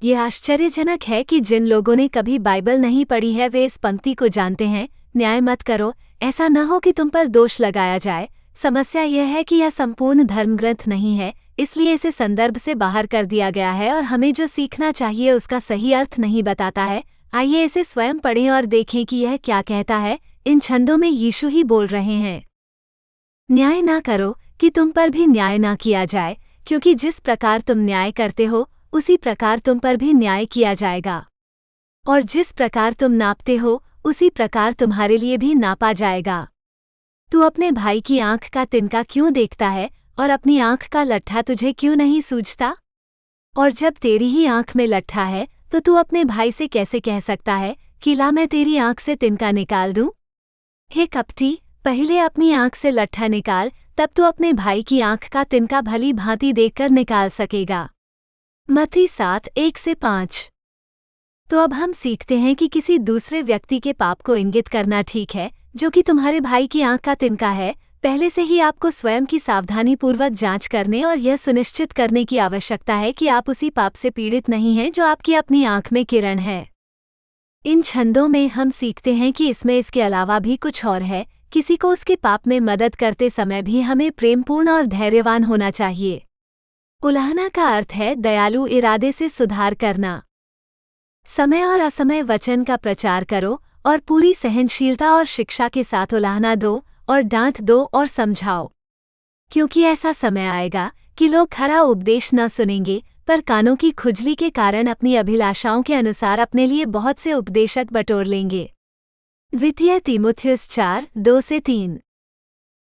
[SPEAKER 1] ये आश्चर्यजनक है कि जिन लोगों ने कभी बाइबल नहीं पढ़ी है वे इस पंक्ति को जानते हैं, न्याय मत करो, ऐसा न हो कि तुम पर दोष लगाया जाए। समस्या यह है कि यह संपूर्ण धर्मग्रंथ नहीं है, इसलिए इसे संदर्भ से बाहर कर दिया गया है और हमें जो सीखना चाहिए उसका सही अर्थ नहीं बताता है। आइए इसे स्वयं पढ़ें और देखें कि यह क्या कहता है। इन छंदों में यीशु ही बोल रहे हैं। न्याय ना करो कि तुम पर भी न्याय ना किया जाए, क्योंकि जिस प्रकार तुम न्याय करते हो उसी प्रकार तुम पर भी न्याय किया जाएगा, और जिस प्रकार तुम नापते हो उसी प्रकार तुम्हारे लिए भी नापा जाएगा। तू अपने भाई की आंख का तिनका क्यों देखता है और अपनी आंख का लट्ठा तुझे क्यों नहीं सूझता? और जब तेरी ही आंख में लट्ठा है तो तू अपने भाई से कैसे कह सकता है कि ला मैं तेरी आंख से तिनका निकाल दूं? हे कपटी, पहले अपनी आंख से लट्ठा निकाल, तब तू अपने भाई की आंख का तिनका भली भांति देखकर निकाल सकेगा। मत्ती 7:1-5। तो अब हम सीखते हैं कि किसी दूसरे व्यक्ति के पाप को इंगित करना ठीक है, जो कि तुम्हारे भाई की आंख का तिनका है। पहले से ही आपको स्वयं की सावधानीपूर्वक जांच करने और यह सुनिश्चित करने की आवश्यकता है कि आप उसी पाप से पीड़ित नहीं हैं जो आपकी अपनी आंख में किरण है। इन छंदों में हम सीखते हैं कि इसमें इसके अलावा भी कुछ और है। किसी को उसके पाप में मदद करते समय भी हमें प्रेमपूर्ण और धैर्यवान होना चाहिए। उलाहना का अर्थ है दयालु इरादे से सुधार करना। समय और असमय वचन का प्रचार करो और पूरी सहनशीलता और शिक्षा के साथ उलाहना दो और डांट दो और समझाओ, क्योंकि ऐसा समय आएगा कि लोग खरा उपदेश न सुनेंगे, पर कानों की खुजली के कारण अपनी अभिलाषाओं के अनुसार अपने लिए बहुत से उपदेशक बटोर लेंगे। 2 तीमुथियुस 4:2-3।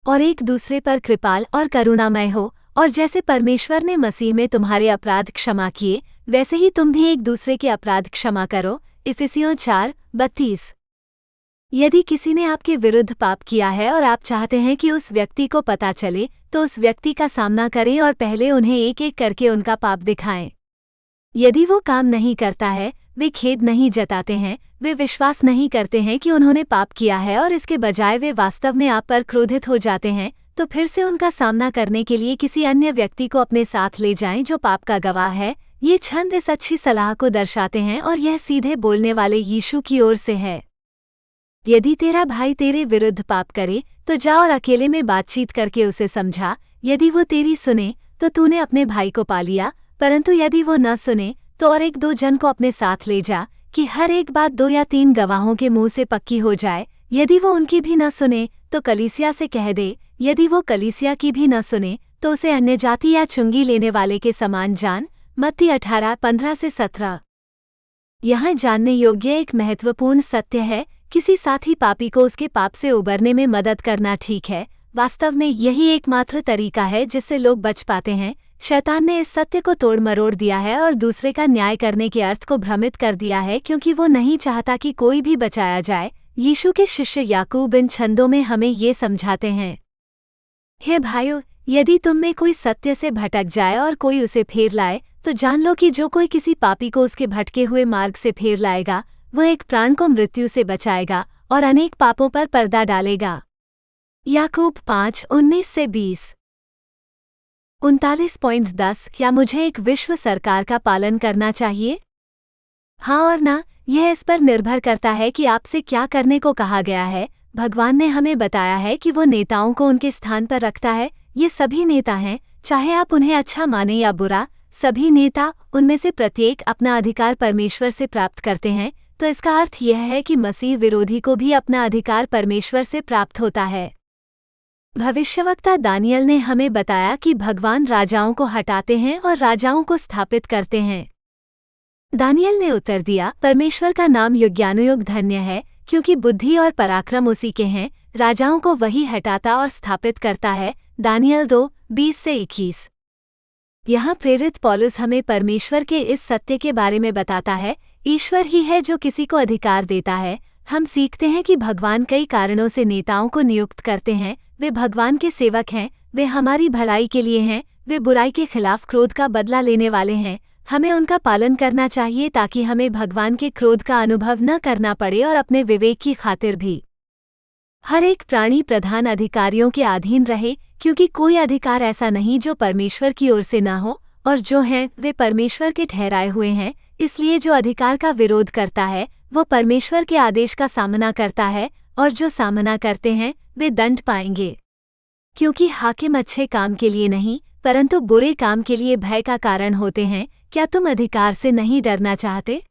[SPEAKER 1] और एक दूसरे पर कृपाल और करुणामय हो, और जैसे परमेश्वर ने मसीह में तुम्हारे अपराध क्षमा किए, वैसे ही तुम भी एक दूसरे के अपराध क्षमा करो। इफिसियों 4:32। यदि किसी ने आपके विरुद्ध पाप किया है और आप चाहते हैं कि उस व्यक्ति को पता चले, तो उस व्यक्ति का सामना करें और पहले उन्हें एक एक करके उनका पाप दिखाएं। यदि वो काम नहीं करता है, वे खेद नहीं जताते हैं, वे विश्वास नहीं करते हैं कि उन्होंने पाप किया है और इसके बजाय वे वास्तव में आप पर क्रोधित हो जाते हैं, तो फिर से उनका सामना करने के लिए किसी अन्य व्यक्ति को अपने साथ ले जाएं जो पाप का गवाह है। ये छंद इस अच्छी सलाह को दर्शाते हैं और यह सीधे बोलने वाले यीशु की ओर से है। यदि तेरा भाई तेरे विरुद्ध पाप करे, तो जा और अकेले में बातचीत करके उसे समझा। यदि वो तेरी सुने, तो तूने अपने भाई को पा लिया, परंतु यदि वो न सुने, तो और 1-2 जन को अपने साथ ले जा, कि हर एक बात 2 या 3 गवाहों के मुंह से पक्की हो जाए। यदि वो उनकी भी न सुने, तो कलीसिया से कह दे। यदि वो कलीसिया की भी न सुने, तो उसे अन्यजाति या चुंगी लेने वाले के समान जान। मत्ती 18:15-17। यहाँ जानने योग्य एक महत्वपूर्ण सत्य है, किसी साथी पापी को उसके पाप से उबरने में मदद करना ठीक है। वास्तव में यही एकमात्र तरीका है जिससे लोग बच पाते हैं। शैतान ने इस सत्य को तोड़ मरोड़ दिया है और दूसरे का न्याय करने के अर्थ को भ्रमित कर दिया है, क्योंकि वो नहीं चाहता कि कोई भी बचाया जाए। यीशु के शिष्य याकूब इन छंदों में हमें ये समझाते हैं। हे भाइयों, यदि तुम में कोई सत्य से भटक जाए और कोई उसे फेर लाए, तो जान लो कि जो कोई किसी पापी को उसके भटके हुए मार्ग से फेर लाएगा, वह एक प्राण को मृत्यु से बचाएगा और अनेक पापों पर पर्दा डालेगा। याकूब 5:19-20। 39.10। क्या मुझे एक विश्व सरकार का पालन करना चाहिए? हाँ और ना, यह इस पर निर्भर करता है कि आपसे क्या करने को कहा गया है। भगवान ने हमें बताया है कि वो नेताओं को उनके स्थान पर रखता है। ये सभी नेता हैं, चाहे आप उन्हें अच्छा माने या बुरा। सभी नेता, उनमें से प्रत्येक अपना अधिकार परमेश्वर से प्राप्त करते हैं। तो इसका अर्थ यह है कि मसीह विरोधी को भी अपना अधिकार परमेश्वर से प्राप्त होता है। भविष्यवक्ता दानियल ने हमें बताया कि भगवान राजाओं को हटाते हैं और राजाओं को स्थापित करते हैं। दानियल ने उत्तर दिया, परमेश्वर का नाम युगानुयुग धन्य है, क्योंकि बुद्धि और पराक्रम उसी के हैं। राजाओं को वही हटाता और स्थापित करता है। दानियल 2:20-21। यहाँ प्रेरित पौलुस हमें परमेश्वर के इस सत्य के बारे में बताता है, ईश्वर ही है जो किसी को अधिकार देता है। हम सीखते हैं कि भगवान कई कारणों से नेताओं को नियुक्त करते हैं। वे भगवान के सेवक हैं, वे हमारी भलाई के लिए हैं, वे बुराई के खिलाफ क्रोध का बदला लेने वाले हैं। हमें उनका पालन करना चाहिए ताकि हमें भगवान के क्रोध का अनुभव न करना पड़े और अपने विवेक की खातिर भी। हर एक प्राणी प्रधान अधिकारियों के अधीन रहे, क्योंकि कोई अधिकार ऐसा नहीं जो परमेश्वर की ओर से न हो, और जो हैं वे परमेश्वर के ठहराए हुए हैं। इसलिए जो अधिकार का विरोध करता है, वो परमेश्वर के आदेश का सामना करता है, और जो सामना करते हैं वे दंड पाएंगे। क्योंकि हाकिम अच्छे काम के लिए नहीं, परंतु बुरे काम के लिए भय का कारण होते हैं। क्या तुम अधिकार से नहीं डरना चाहते?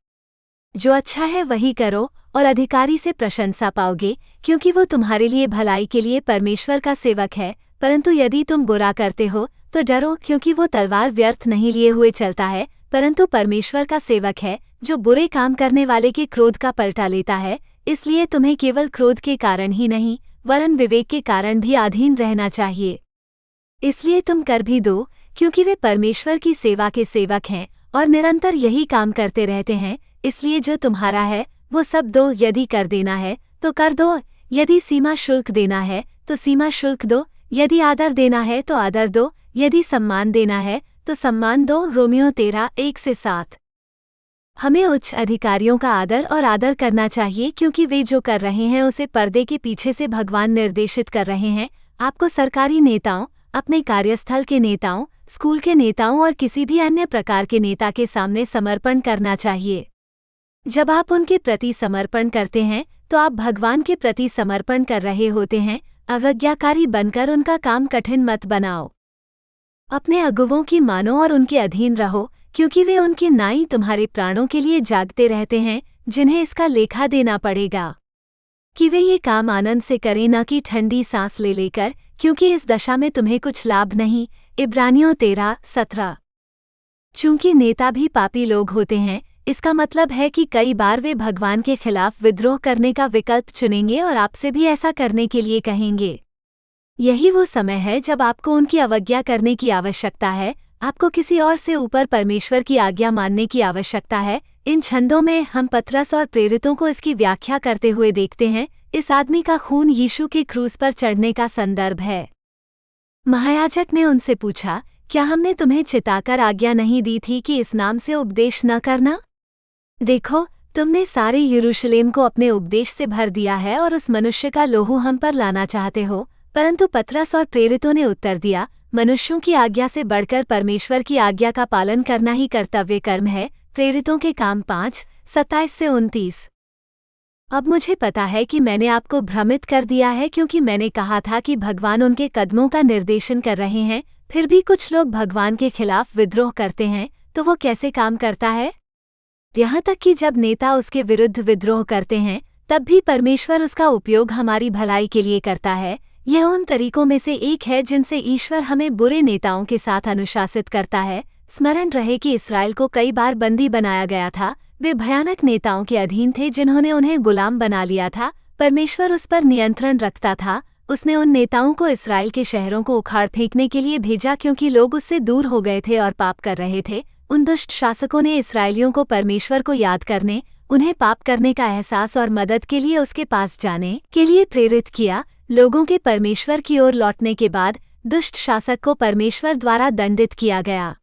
[SPEAKER 1] जो अच्छा है वही करो और अधिकारी से प्रशंसा पाओगे, क्योंकि वो तुम्हारे लिए भलाई के लिए परमेश्वर का सेवक है। परंतु यदि तुम बुरा करते हो, तो डरो, क्योंकि वो तलवार व्यर्थ नहीं लिए हुए चलता है, परंतु परमेश्वर का सेवक है, जो बुरे काम करने वाले के क्रोध का पलटा लेता है। इसलिए तुम्हें केवल क्रोध के कारण ही नहीं, वरन विवेक के कारण भी अधीन रहना चाहिए। इसलिए तुम कर भी दो, क्योंकि वे परमेश्वर की सेवा के सेवक हैं और निरंतर यही काम करते रहते हैं। इसलिए जो तुम्हारा है वो सब दो। यदि कर देना है तो कर दो, यदि सीमा शुल्क देना है तो सीमा शुल्क दो, यदि आदर देना है तो आदर दो, यदि सम्मान देना है तो सम्मान दो। रोमियो 13:1-7। हमें उच्च अधिकारियों का आदर करना चाहिए, क्योंकि वे जो कर रहे हैं उसे पर्दे के पीछे से भगवान निर्देशित कर रहे हैं। आपको सरकारी नेताओं, अपने कार्यस्थल के नेताओं, स्कूल के नेताओं और किसी भी अन्य प्रकार के नेता के सामने समर्पण करना चाहिए। जब आप उनके प्रति समर्पण करते हैं तो आप भगवान के प्रति समर्पण कर रहे होते हैं। अवज्ञाकारी बनकर उनका काम कठिन मत बनाओ। अपने अगुवों की मानो और उनके अधीन रहो, क्योंकि वे उनके नाई तुम्हारे प्राणों के लिए जागते रहते हैं, जिन्हें इसका लेखा देना पड़ेगा कि वे ये काम आनंद से करें, न कि ठंडी सांस ले लेकर, क्योंकि इस दशा में तुम्हें कुछ लाभ नहीं। इब्रानियों 13:17। चूंकि नेता भी पापी लोग होते हैं, इसका मतलब है कि कई बार वे भगवान के खिलाफ विद्रोह करने का विकल्प चुनेंगे और आपसे भी ऐसा करने के लिए कहेंगे। यही वो समय है जब आपको उनकी अवज्ञा करने की आवश्यकता है। आपको किसी और से ऊपर परमेश्वर की आज्ञा मानने की आवश्यकता है। इन छंदों में हम पतरस और प्रेरितों को इसकी व्याख्या करते हुए देखते हैं। इस आदमी का खून यीशु की क्रूस पर चढ़ने का संदर्भ है। महायाजक ने उनसे पूछा, क्या हमने तुम्हें चिताकर आज्ञा नहीं दी थी कि इस नाम से उपदेश न करना? देखो, तुमने सारे यरूशलेम को अपने उपदेश से भर दिया है और उस मनुष्य का लोहू हम पर लाना चाहते हो। परंतु पतरस और प्रेरितों ने उत्तर दिया, मनुष्यों की आज्ञा से बढ़कर परमेश्वर की आज्ञा का पालन करना ही कर्तव्य कर्म है। प्रेरितों के काम 5:27-29। अब मुझे पता है कि मैंने आपको भ्रमित कर दिया है, क्योंकि मैंने कहा था कि भगवान उनके कदमों का निर्देशन कर रहे हैं। फिर भी कुछ लोग भगवान के खिलाफ विद्रोह करते हैं। तो वो कैसे काम करता है? यहाँ तक कि जब नेता उसके विरुद्ध विद्रोह करते हैं, तब भी परमेश्वर उसका उपयोग हमारी भलाई के लिए करता है। यह उन तरीकों में से एक है जिनसे ईश्वर हमें बुरे नेताओं के साथ अनुशासित करता है। स्मरण रहे कि इस्राएल को कई बार बंदी बनाया गया था। वे भयानक नेताओं के अधीन थे जिन्होंने उन्हें गुलाम बना लिया था। परमेश्वर उस पर नियंत्रण रखता था। उसने उन नेताओं को इस्राएल के शहरों को उखाड़ फेंकने के लिए भेजा, क्योंकि लोग उससे दूर हो गए थे और पाप कर रहे थे। उन दुष्ट शासकों ने इस्राएलियों को परमेश्वर को याद करने, उन्हें पाप करने का एहसास और मदद के लिए उसके पास जाने के लिए प्रेरित किया। लोगों के परमेश्वर की ओर लौटने के बाद दुष्ट शासक को परमेश्वर द्वारा दंडित किया गया।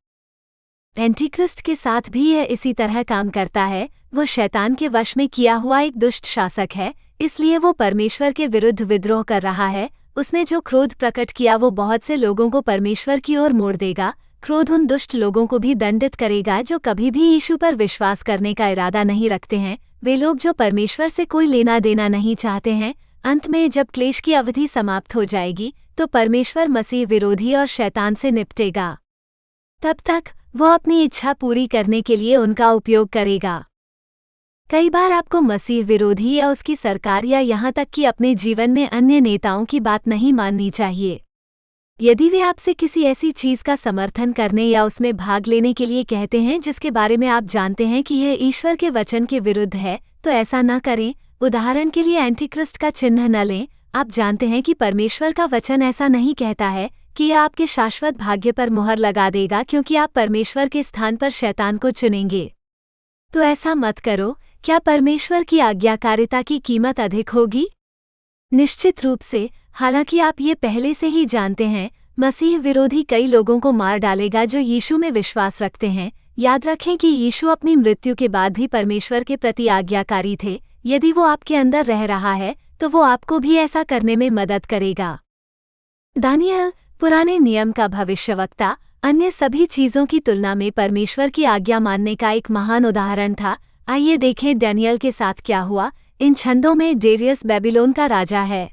[SPEAKER 1] एंटीक्रिस्ट के साथ भी यह इसी तरह काम करता है। वो शैतान के वश में किया हुआ एक दुष्ट शासक है, इसलिए वो परमेश्वर के विरुद्ध विद्रोह कर रहा है। उसने जो क्रोध प्रकट किया वो बहुत से लोगों को परमेश्वर की ओर मोड़ देगा। क्रोध उन दुष्ट लोगों को भी दंडित करेगा जो कभी भी यीशु पर विश्वास करने का इरादा नहीं रखते हैं। वे लोग जो परमेश्वर से कोई लेना देना नहीं चाहते हैं। अंत में जब क्लेश की अवधि समाप्त हो जाएगी, तो परमेश्वर मसीह विरोधी और शैतान से निपटेगा। तब तक वो अपनी इच्छा पूरी करने के लिए उनका उपयोग करेगा। कई बार आपको मसीह विरोधी या उसकी सरकार या यहाँ तक कि अपने जीवन में अन्य नेताओं की बात नहीं माननी चाहिए। यदि वे आपसे किसी ऐसी चीज का समर्थन करने या उसमें भाग लेने के लिए कहते हैं जिसके बारे में आप जानते हैं कि यह ईश्वर के वचन के विरुद्ध है, तो ऐसा न करें। उदाहरण के लिए एंटीक्रिस्ट का चिन्ह न लें। आप जानते हैं कि परमेश्वर का वचन ऐसा नहीं कहता है कि यह आपके शाश्वत भाग्य पर मुहर लगा देगा, क्योंकि आप परमेश्वर के स्थान पर शैतान को चुनेंगे। तो ऐसा मत करो। क्या परमेश्वर की आज्ञाकारिता की कीमत अधिक होगी? निश्चित रूप से। हालांकि आप ये पहले से ही जानते हैं, मसीह विरोधी कई लोगों को मार डालेगा जो यीशु में विश्वास रखते हैं। याद रखें कि यीशु अपनी मृत्यु के बाद भी परमेश्वर के प्रति आज्ञाकारी थे। यदि वो आपके अंदर रह रहा है, तो वो आपको भी ऐसा करने में मदद करेगा। दानियल, पुराने नियम का भविष्यवक्ता, अन्य सभी चीजों की तुलना में परमेश्वर की आज्ञा मानने का एक महान उदाहरण था। आइए देखें दानियल के साथ क्या हुआ। इन छंदों में डेरियस बेबीलोन का राजा है।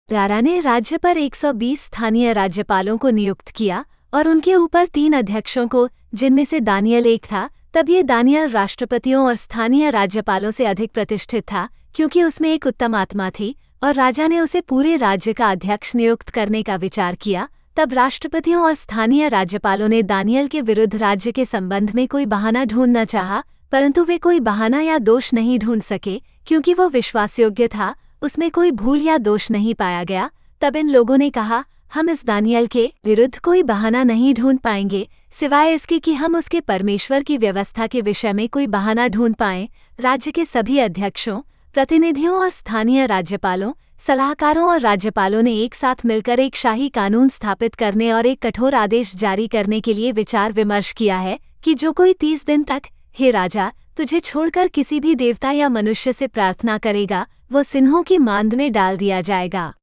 [SPEAKER 1] राजा ने राज्य पर 120 स्थानीय राज्यपालों को नियुक्त किया और उनके ऊपर 3 अध्यक्षों को, जिनमें से दानियल एक था। तब ये दानियल राष्ट्रपतियों और स्थानीय राज्यपालों से अधिक प्रतिष्ठित था, क्योंकि उसमें एक उत्तम आत्मा थी और राजा ने उसे पूरे राज्य का अध्यक्ष नियुक्त करने का विचार किया। तब राष्ट्रपतियों और स्थानीय राज्यपालों ने दानियल के विरुद्ध राज्य के संबंध में कोई बहाना ढूंढना चाहा, परंतु वे कोई बहाना या दोष नहीं ढूंढ सके, क्योंकि वो विश्वासयोग्य था। उसमें कोई भूल या दोष नहीं पाया गया। तब इन लोगों ने कहा, हम इस दानियल के विरुद्ध कोई बहाना नहीं ढूंढ पाएंगे, सिवाय इसके कि हम उसके परमेश्वर की व्यवस्था के विषय में कोई बहाना ढूंढ पाएं। राज्य के सभी अध्यक्षों, प्रतिनिधियों और स्थानीय राज्यपालों, सलाहकारों और राज्यपालों ने एक साथ मिलकर एक शाही कानून स्थापित करने और एक कठोर आदेश जारी करने के लिए विचार विमर्श किया है कि जो कोई 30 दिन तक, हे राजा, तुझे छोड़कर किसी भी देवता या मनुष्य से प्रार्थना करेगा, वो सिंहों की मांद में डाल दिया जाएगा।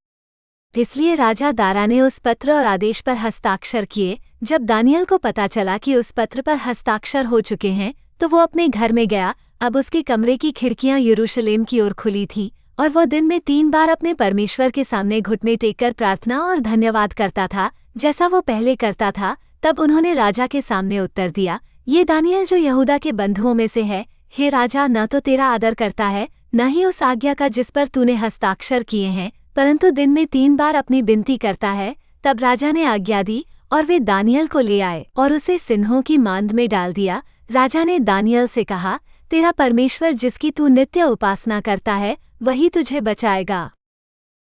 [SPEAKER 1] इसलिए राजा दारा ने उस पत्र और आदेश पर हस्ताक्षर किए। जब दानियल को पता चला कि उस पत्र पर हस्ताक्षर हो चुके हैं, तो वो अपने घर में गया। अब उसके कमरे की खिड़कियां यरूशलेम की ओर खुली थीं और वो दिन में 3 बार अपने परमेश्वर के सामने घुटने टेककर प्रार्थना और धन्यवाद करता था, जैसा वो पहले करता था। तब उन्होंने राजा के सामने उत्तर दिया, ये दानियल जो यहूदा के बंधुओं में से है, हे राजा, न तो तेरा आदर करता है, न ही उस आज्ञा का जिस पर तूने हस्ताक्षर किए हैं, परंतु दिन में 3 बार अपनी विनती करता है। तब राजा ने आज्ञा दी और वे दानियल को ले आए और उसे सिंहों की मांद में डाल दिया। राजा ने दानियल से कहा, तेरा परमेश्वर जिसकी तू नित्य उपासना करता है, वही तुझे बचाएगा।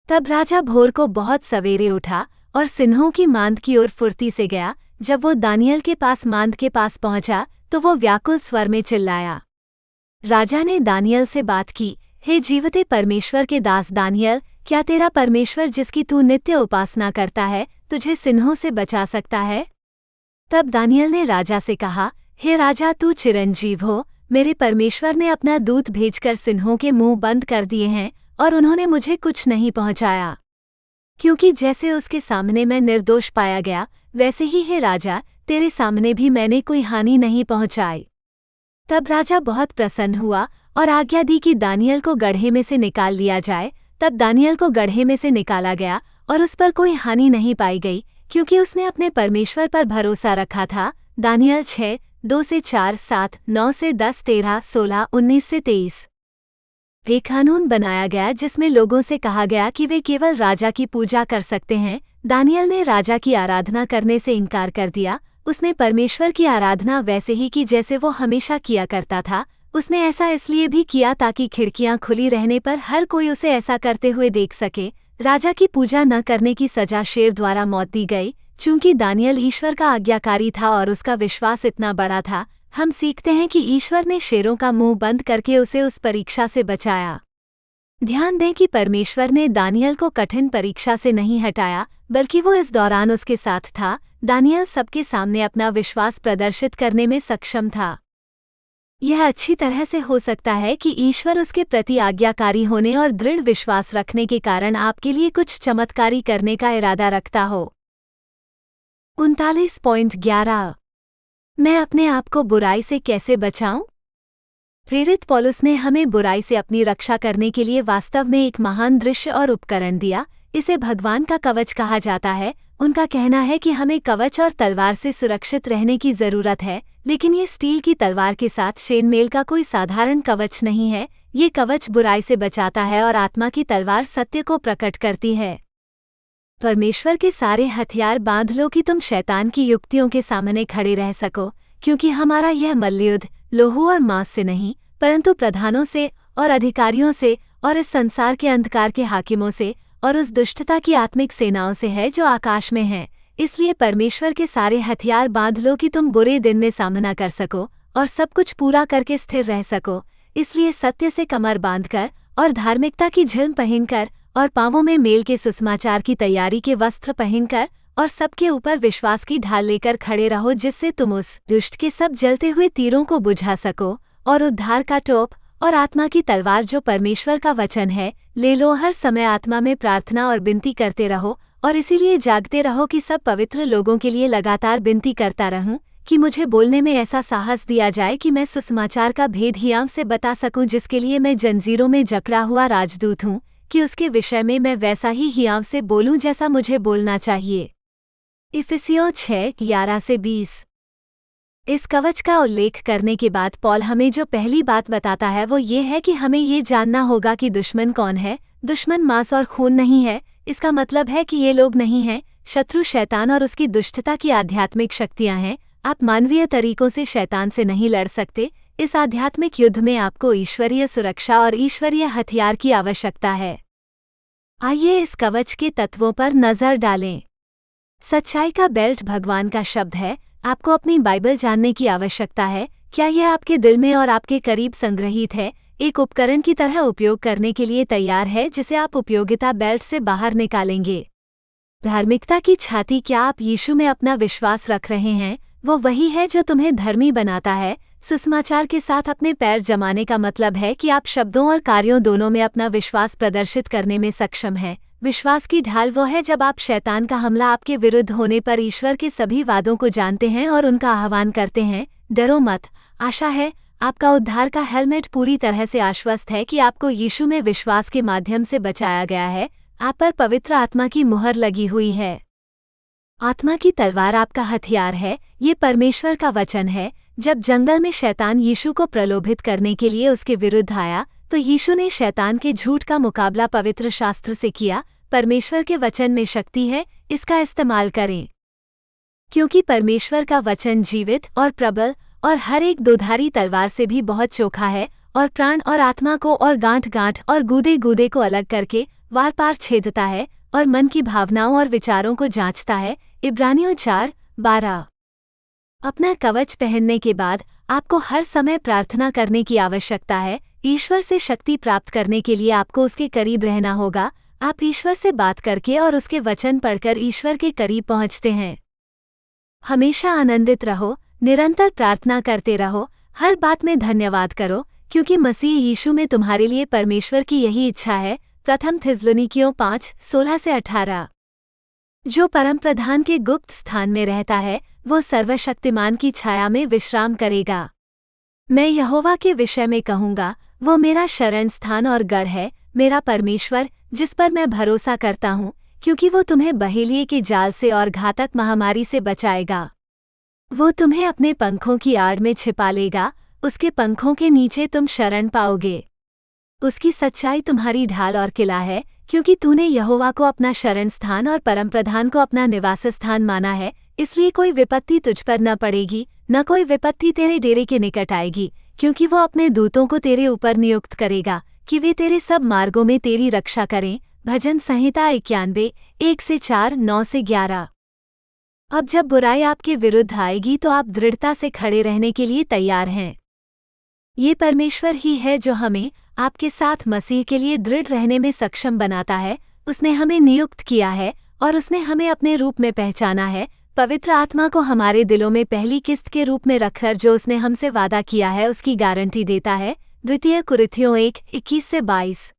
[SPEAKER 1] तब राजा भोर को बहुत सवेरे उठा और सिंहों की मांद की ओर फुर्ती से गया। जब वो दानियल के पास मांद के पास पहुंचा तो वो व्याकुल स्वर में चिल्लाया। राजा ने दानियल से बात की, हे जीवते परमेश्वर के दास दानियल, क्या तेरा परमेश्वर जिसकी तू नित्य उपासना करता है तुझे सिंहों से बचा सकता है? तब दानियल ने राजा से कहा, हे राजा, तू चिरंजीव हो, मेरे परमेश्वर ने अपना दूत भेजकर सिंहों के मुंह बंद कर दिए हैं और उन्होंने मुझे कुछ नहीं पहुंचाया, क्योंकि जैसे उसके सामने मैं निर्दोष पाया गया वैसे ही हे राजा तेरे सामने भी मैंने कोई हानि नहीं पहुंचाई। तब राजा बहुत प्रसन्न हुआ और आज्ञा दी कि दानियल को गड्ढे में से निकाल लिया जाए। तब दानियल को गड्ढे में से निकाला गया और उस पर कोई हानि नहीं पाई गई, क्योंकि उसने अपने परमेश्वर पर भरोसा रखा था। दानियल 6:2-4, 7, 9-10, 13, 16, 19-23। एक कानून बनाया गया जिसमें लोगों से कहा गया कि वे केवल राजा की पूजा कर सकते हैं। दानियल ने राजा की आराधना करने से इनकार कर दिया। उसने परमेश्वर की आराधना वैसे ही की जैसे वो हमेशा किया करता था। उसने ऐसा इसलिए भी किया ताकि खिड़कियां खुली रहने पर हर कोई उसे ऐसा करते हुए देख सके। राजा की पूजा न करने की सजा शेर द्वारा मौत दी गई। चूंकि दानियल ईश्वर का आज्ञाकारी था और उसका विश्वास इतना बड़ा था, हम सीखते हैं कि ईश्वर ने शेरों का मुंह बंद करके उसे उस परीक्षा से बचाया। ध्यान दें कि परमेश्वर ने दानियल को कठिन परीक्षा से नहीं हटाया, बल्कि वो इस दौरान उसके साथ था। दानियल सबके सामने अपना विश्वास प्रदर्शित करने में सक्षम था। यह अच्छी तरह से हो सकता है कि ईश्वर उसके प्रति आज्ञाकारी होने और दृढ़ विश्वास रखने के कारण आपके लिए कुछ चमत्कारी करने का इरादा रखता हो। 39.11 मैं अपने आप को बुराई से कैसे बचाऊं? प्रेरित पौलुस ने हमें बुराई से अपनी रक्षा करने के लिए वास्तव में एक महान दृश्य और उपकरण दिया। इसे भगवान का कवच कहा जाता है। उनका कहना है कि हमें कवच और तलवार से सुरक्षित रहने की जरूरत है, लेकिन ये स्टील की तलवार के साथ चेनमेल का कोई साधारण कवच नहीं है। ये कवच बुराई से बचाता है और आत्मा की तलवार सत्य को प्रकट करती है। परमेश्वर के सारे हथियार बांध लो कि तुम शैतान की युक्तियों के सामने खड़े रह सको, क्योंकि हमारा यह मल्लयुद्ध लोहू और मांस से नहीं, परंतु प्रधानों से और अधिकारियों से और इस संसार के अंधकार के हाकिमों से और उस दुष्टता की आत्मिक सेनाओं से है जो आकाश में है। इसलिए परमेश्वर के सारे हथियार बांध लो कि तुम बुरे दिन में सामना कर सको और सब कुछ पूरा करके स्थिर रह सको। इसलिए सत्य से कमर बांधकर और धार्मिकता की झिल्म पहनकर और पांवों में मेल के सुसमाचार की तैयारी के वस्त्र पहनकर और सबके ऊपर विश्वास की ढाल लेकर खड़े रहो, जिससे तुम उस दुष्ट के सब जलते हुए तीरों को बुझा सको। और उद्धार का टोप और आत्मा की तलवार जो परमेश्वर का वचन है ले लो। हर समय आत्मा में प्रार्थना और विनती करते रहो और इसीलिए जागते रहो कि सब पवित्र लोगों के लिए लगातार विनती करता रहूं कि मुझे बोलने में ऐसा साहस दिया जाए कि मैं सुसमाचार का भेद हियाव से बता सकूं, जिसके लिए मैं जंजीरों में जकड़ा हुआ राजदूत हूं, कि उसके विषय में मैं वैसा ही हियाव से बोलूं जैसा मुझे बोलना चाहिए। इफिसियों 6:11-20। इस कवच का उल्लेख करने के बाद पौल हमें जो पहली बात बताता है वो ये है कि हमें ये जानना होगा कि दुश्मन कौन है। दुश्मन मांस और खून नहीं है। इसका मतलब है कि ये लोग नहीं हैं। शत्रु शैतान और उसकी दुष्टता की आध्यात्मिक शक्तियां हैं। आप मानवीय तरीकों से शैतान से नहीं लड़ सकते। इस आध्यात्मिक युद्ध में आपको ईश्वरीय सुरक्षा और ईश्वरीय हथियार की आवश्यकता है। आइए इस कवच के तत्वों पर नजर डालें। सच्चाई का बेल्ट भगवान का शब्द है। आपको अपनी बाइबल जानने की आवश्यकता है। क्या यह आपके दिल में और आपके करीब संग्रहित है? एक उपकरण की तरह उपयोग करने के लिए तैयार है, जिसे आप उपयोगिता बेल्ट से बाहर निकालेंगे। धार्मिकता की छाती। क्या आप यीशु में अपना विश्वास रख रहे हैं? वो वही है जो तुम्हें धर्मी बनाता है। सुसमाचार के साथ अपने पैर जमाने का मतलब है कि आप शब्दों और कार्यों दोनों में अपना विश्वास प्रदर्शित करने में सक्षम हैं। विश्वास की ढाल वो है जब आप शैतान का हमला आपके विरुद्ध होने पर ईश्वर के सभी वादों को जानते हैं और उनका आह्वान करते हैं। डरो मत। आशा है आपका उद्धार का हेलमेट पूरी तरह से आश्वस्त है कि आपको यीशु में विश्वास के माध्यम से बचाया गया है। आप पर पवित्र आत्मा की मुहर लगी हुई है। आत्मा की तलवार आपका हथियार है। ये परमेश्वर का वचन है। जब जंगल में शैतान यीशु को प्रलोभित करने के लिए उसके विरुद्ध आया तो यीशु ने शैतान के झूठ का मुकाबला पवित्र शास्त्र से किया। परमेश्वर के वचन में शक्ति है, इसका इस्तेमाल करें। क्योंकि परमेश्वर का वचन जीवित और प्रबल और हर एक दोधारी तलवार से भी बहुत चोखा है और प्राण और आत्मा को और गांठ गांठ और गूदे गूदे को अलग करके वार पार छेदता है और मन की भावनाओं और विचारों को जांचता है। इब्रानियों 4 12। अपना कवच पहनने के बाद आपको हर समय प्रार्थना करने की आवश्यकता है। ईश्वर से शक्ति प्राप्त करने के लिए आपको उसके करीब रहना होगा। आप ईश्वर से बात करके और उसके वचन पढ़कर ईश्वर के करीब पहुंचते हैं। हमेशा आनंदित रहो, निरंतर प्रार्थना करते रहो, हर बात में धन्यवाद करो, क्योंकि मसीह यीशु में तुम्हारे लिए परमेश्वर की यही इच्छा है। प्रथम थिस्सलुनीकियों 5:16-18। जो परमप्रधान के गुप्त स्थान में रहता है वो सर्वशक्तिमान की छाया में विश्राम करेगा। मैं यहोवा के विषय में कहूँगा, वो मेरा शरण स्थान और गढ़ है, मेरा परमेश्वर जिस पर मैं भरोसा करता हूँ, क्योंकि वो तुम्हें बहेलिये के जाल से और घातक महामारी से बचाएगा। वो तुम्हें अपने पंखों की आड़ में छिपा लेगा, उसके पंखों के नीचे तुम शरण पाओगे। उसकी सच्चाई तुम्हारी ढाल और किला है, क्योंकि तूने यहोवा को अपना शरण स्थान और परमप्रधान को अपना निवास स्थान माना है। इसलिए कोई विपत्ति तुझ पर न पड़ेगी, न कोई विपत्ति तेरे डेरे के निकट आएगी, क्योंकि वो अपने दूतों को तेरे ऊपर नियुक्त करेगा कि वे तेरे सब मार्गों में तेरी रक्षा करें। भजन संहिता 91, 1-4, 9-11। अब जब बुराई आपके विरुद्ध आएगी तो आप दृढ़ता से खड़े रहने के लिए तैयार हैं। ये परमेश्वर ही है जो हमें आपके साथ मसीह के लिए दृढ़ रहने में सक्षम बनाता है। उसने हमें नियुक्त किया है और उसने हमें अपने रूप में पहचाना है। पवित्र आत्मा को हमारे दिलों में पहली किस्त के रूप में रखकर जो उसने हमसे वादा किया है उसकी गारंटी देता है। 2 कुरिन्थियों 1:21-22।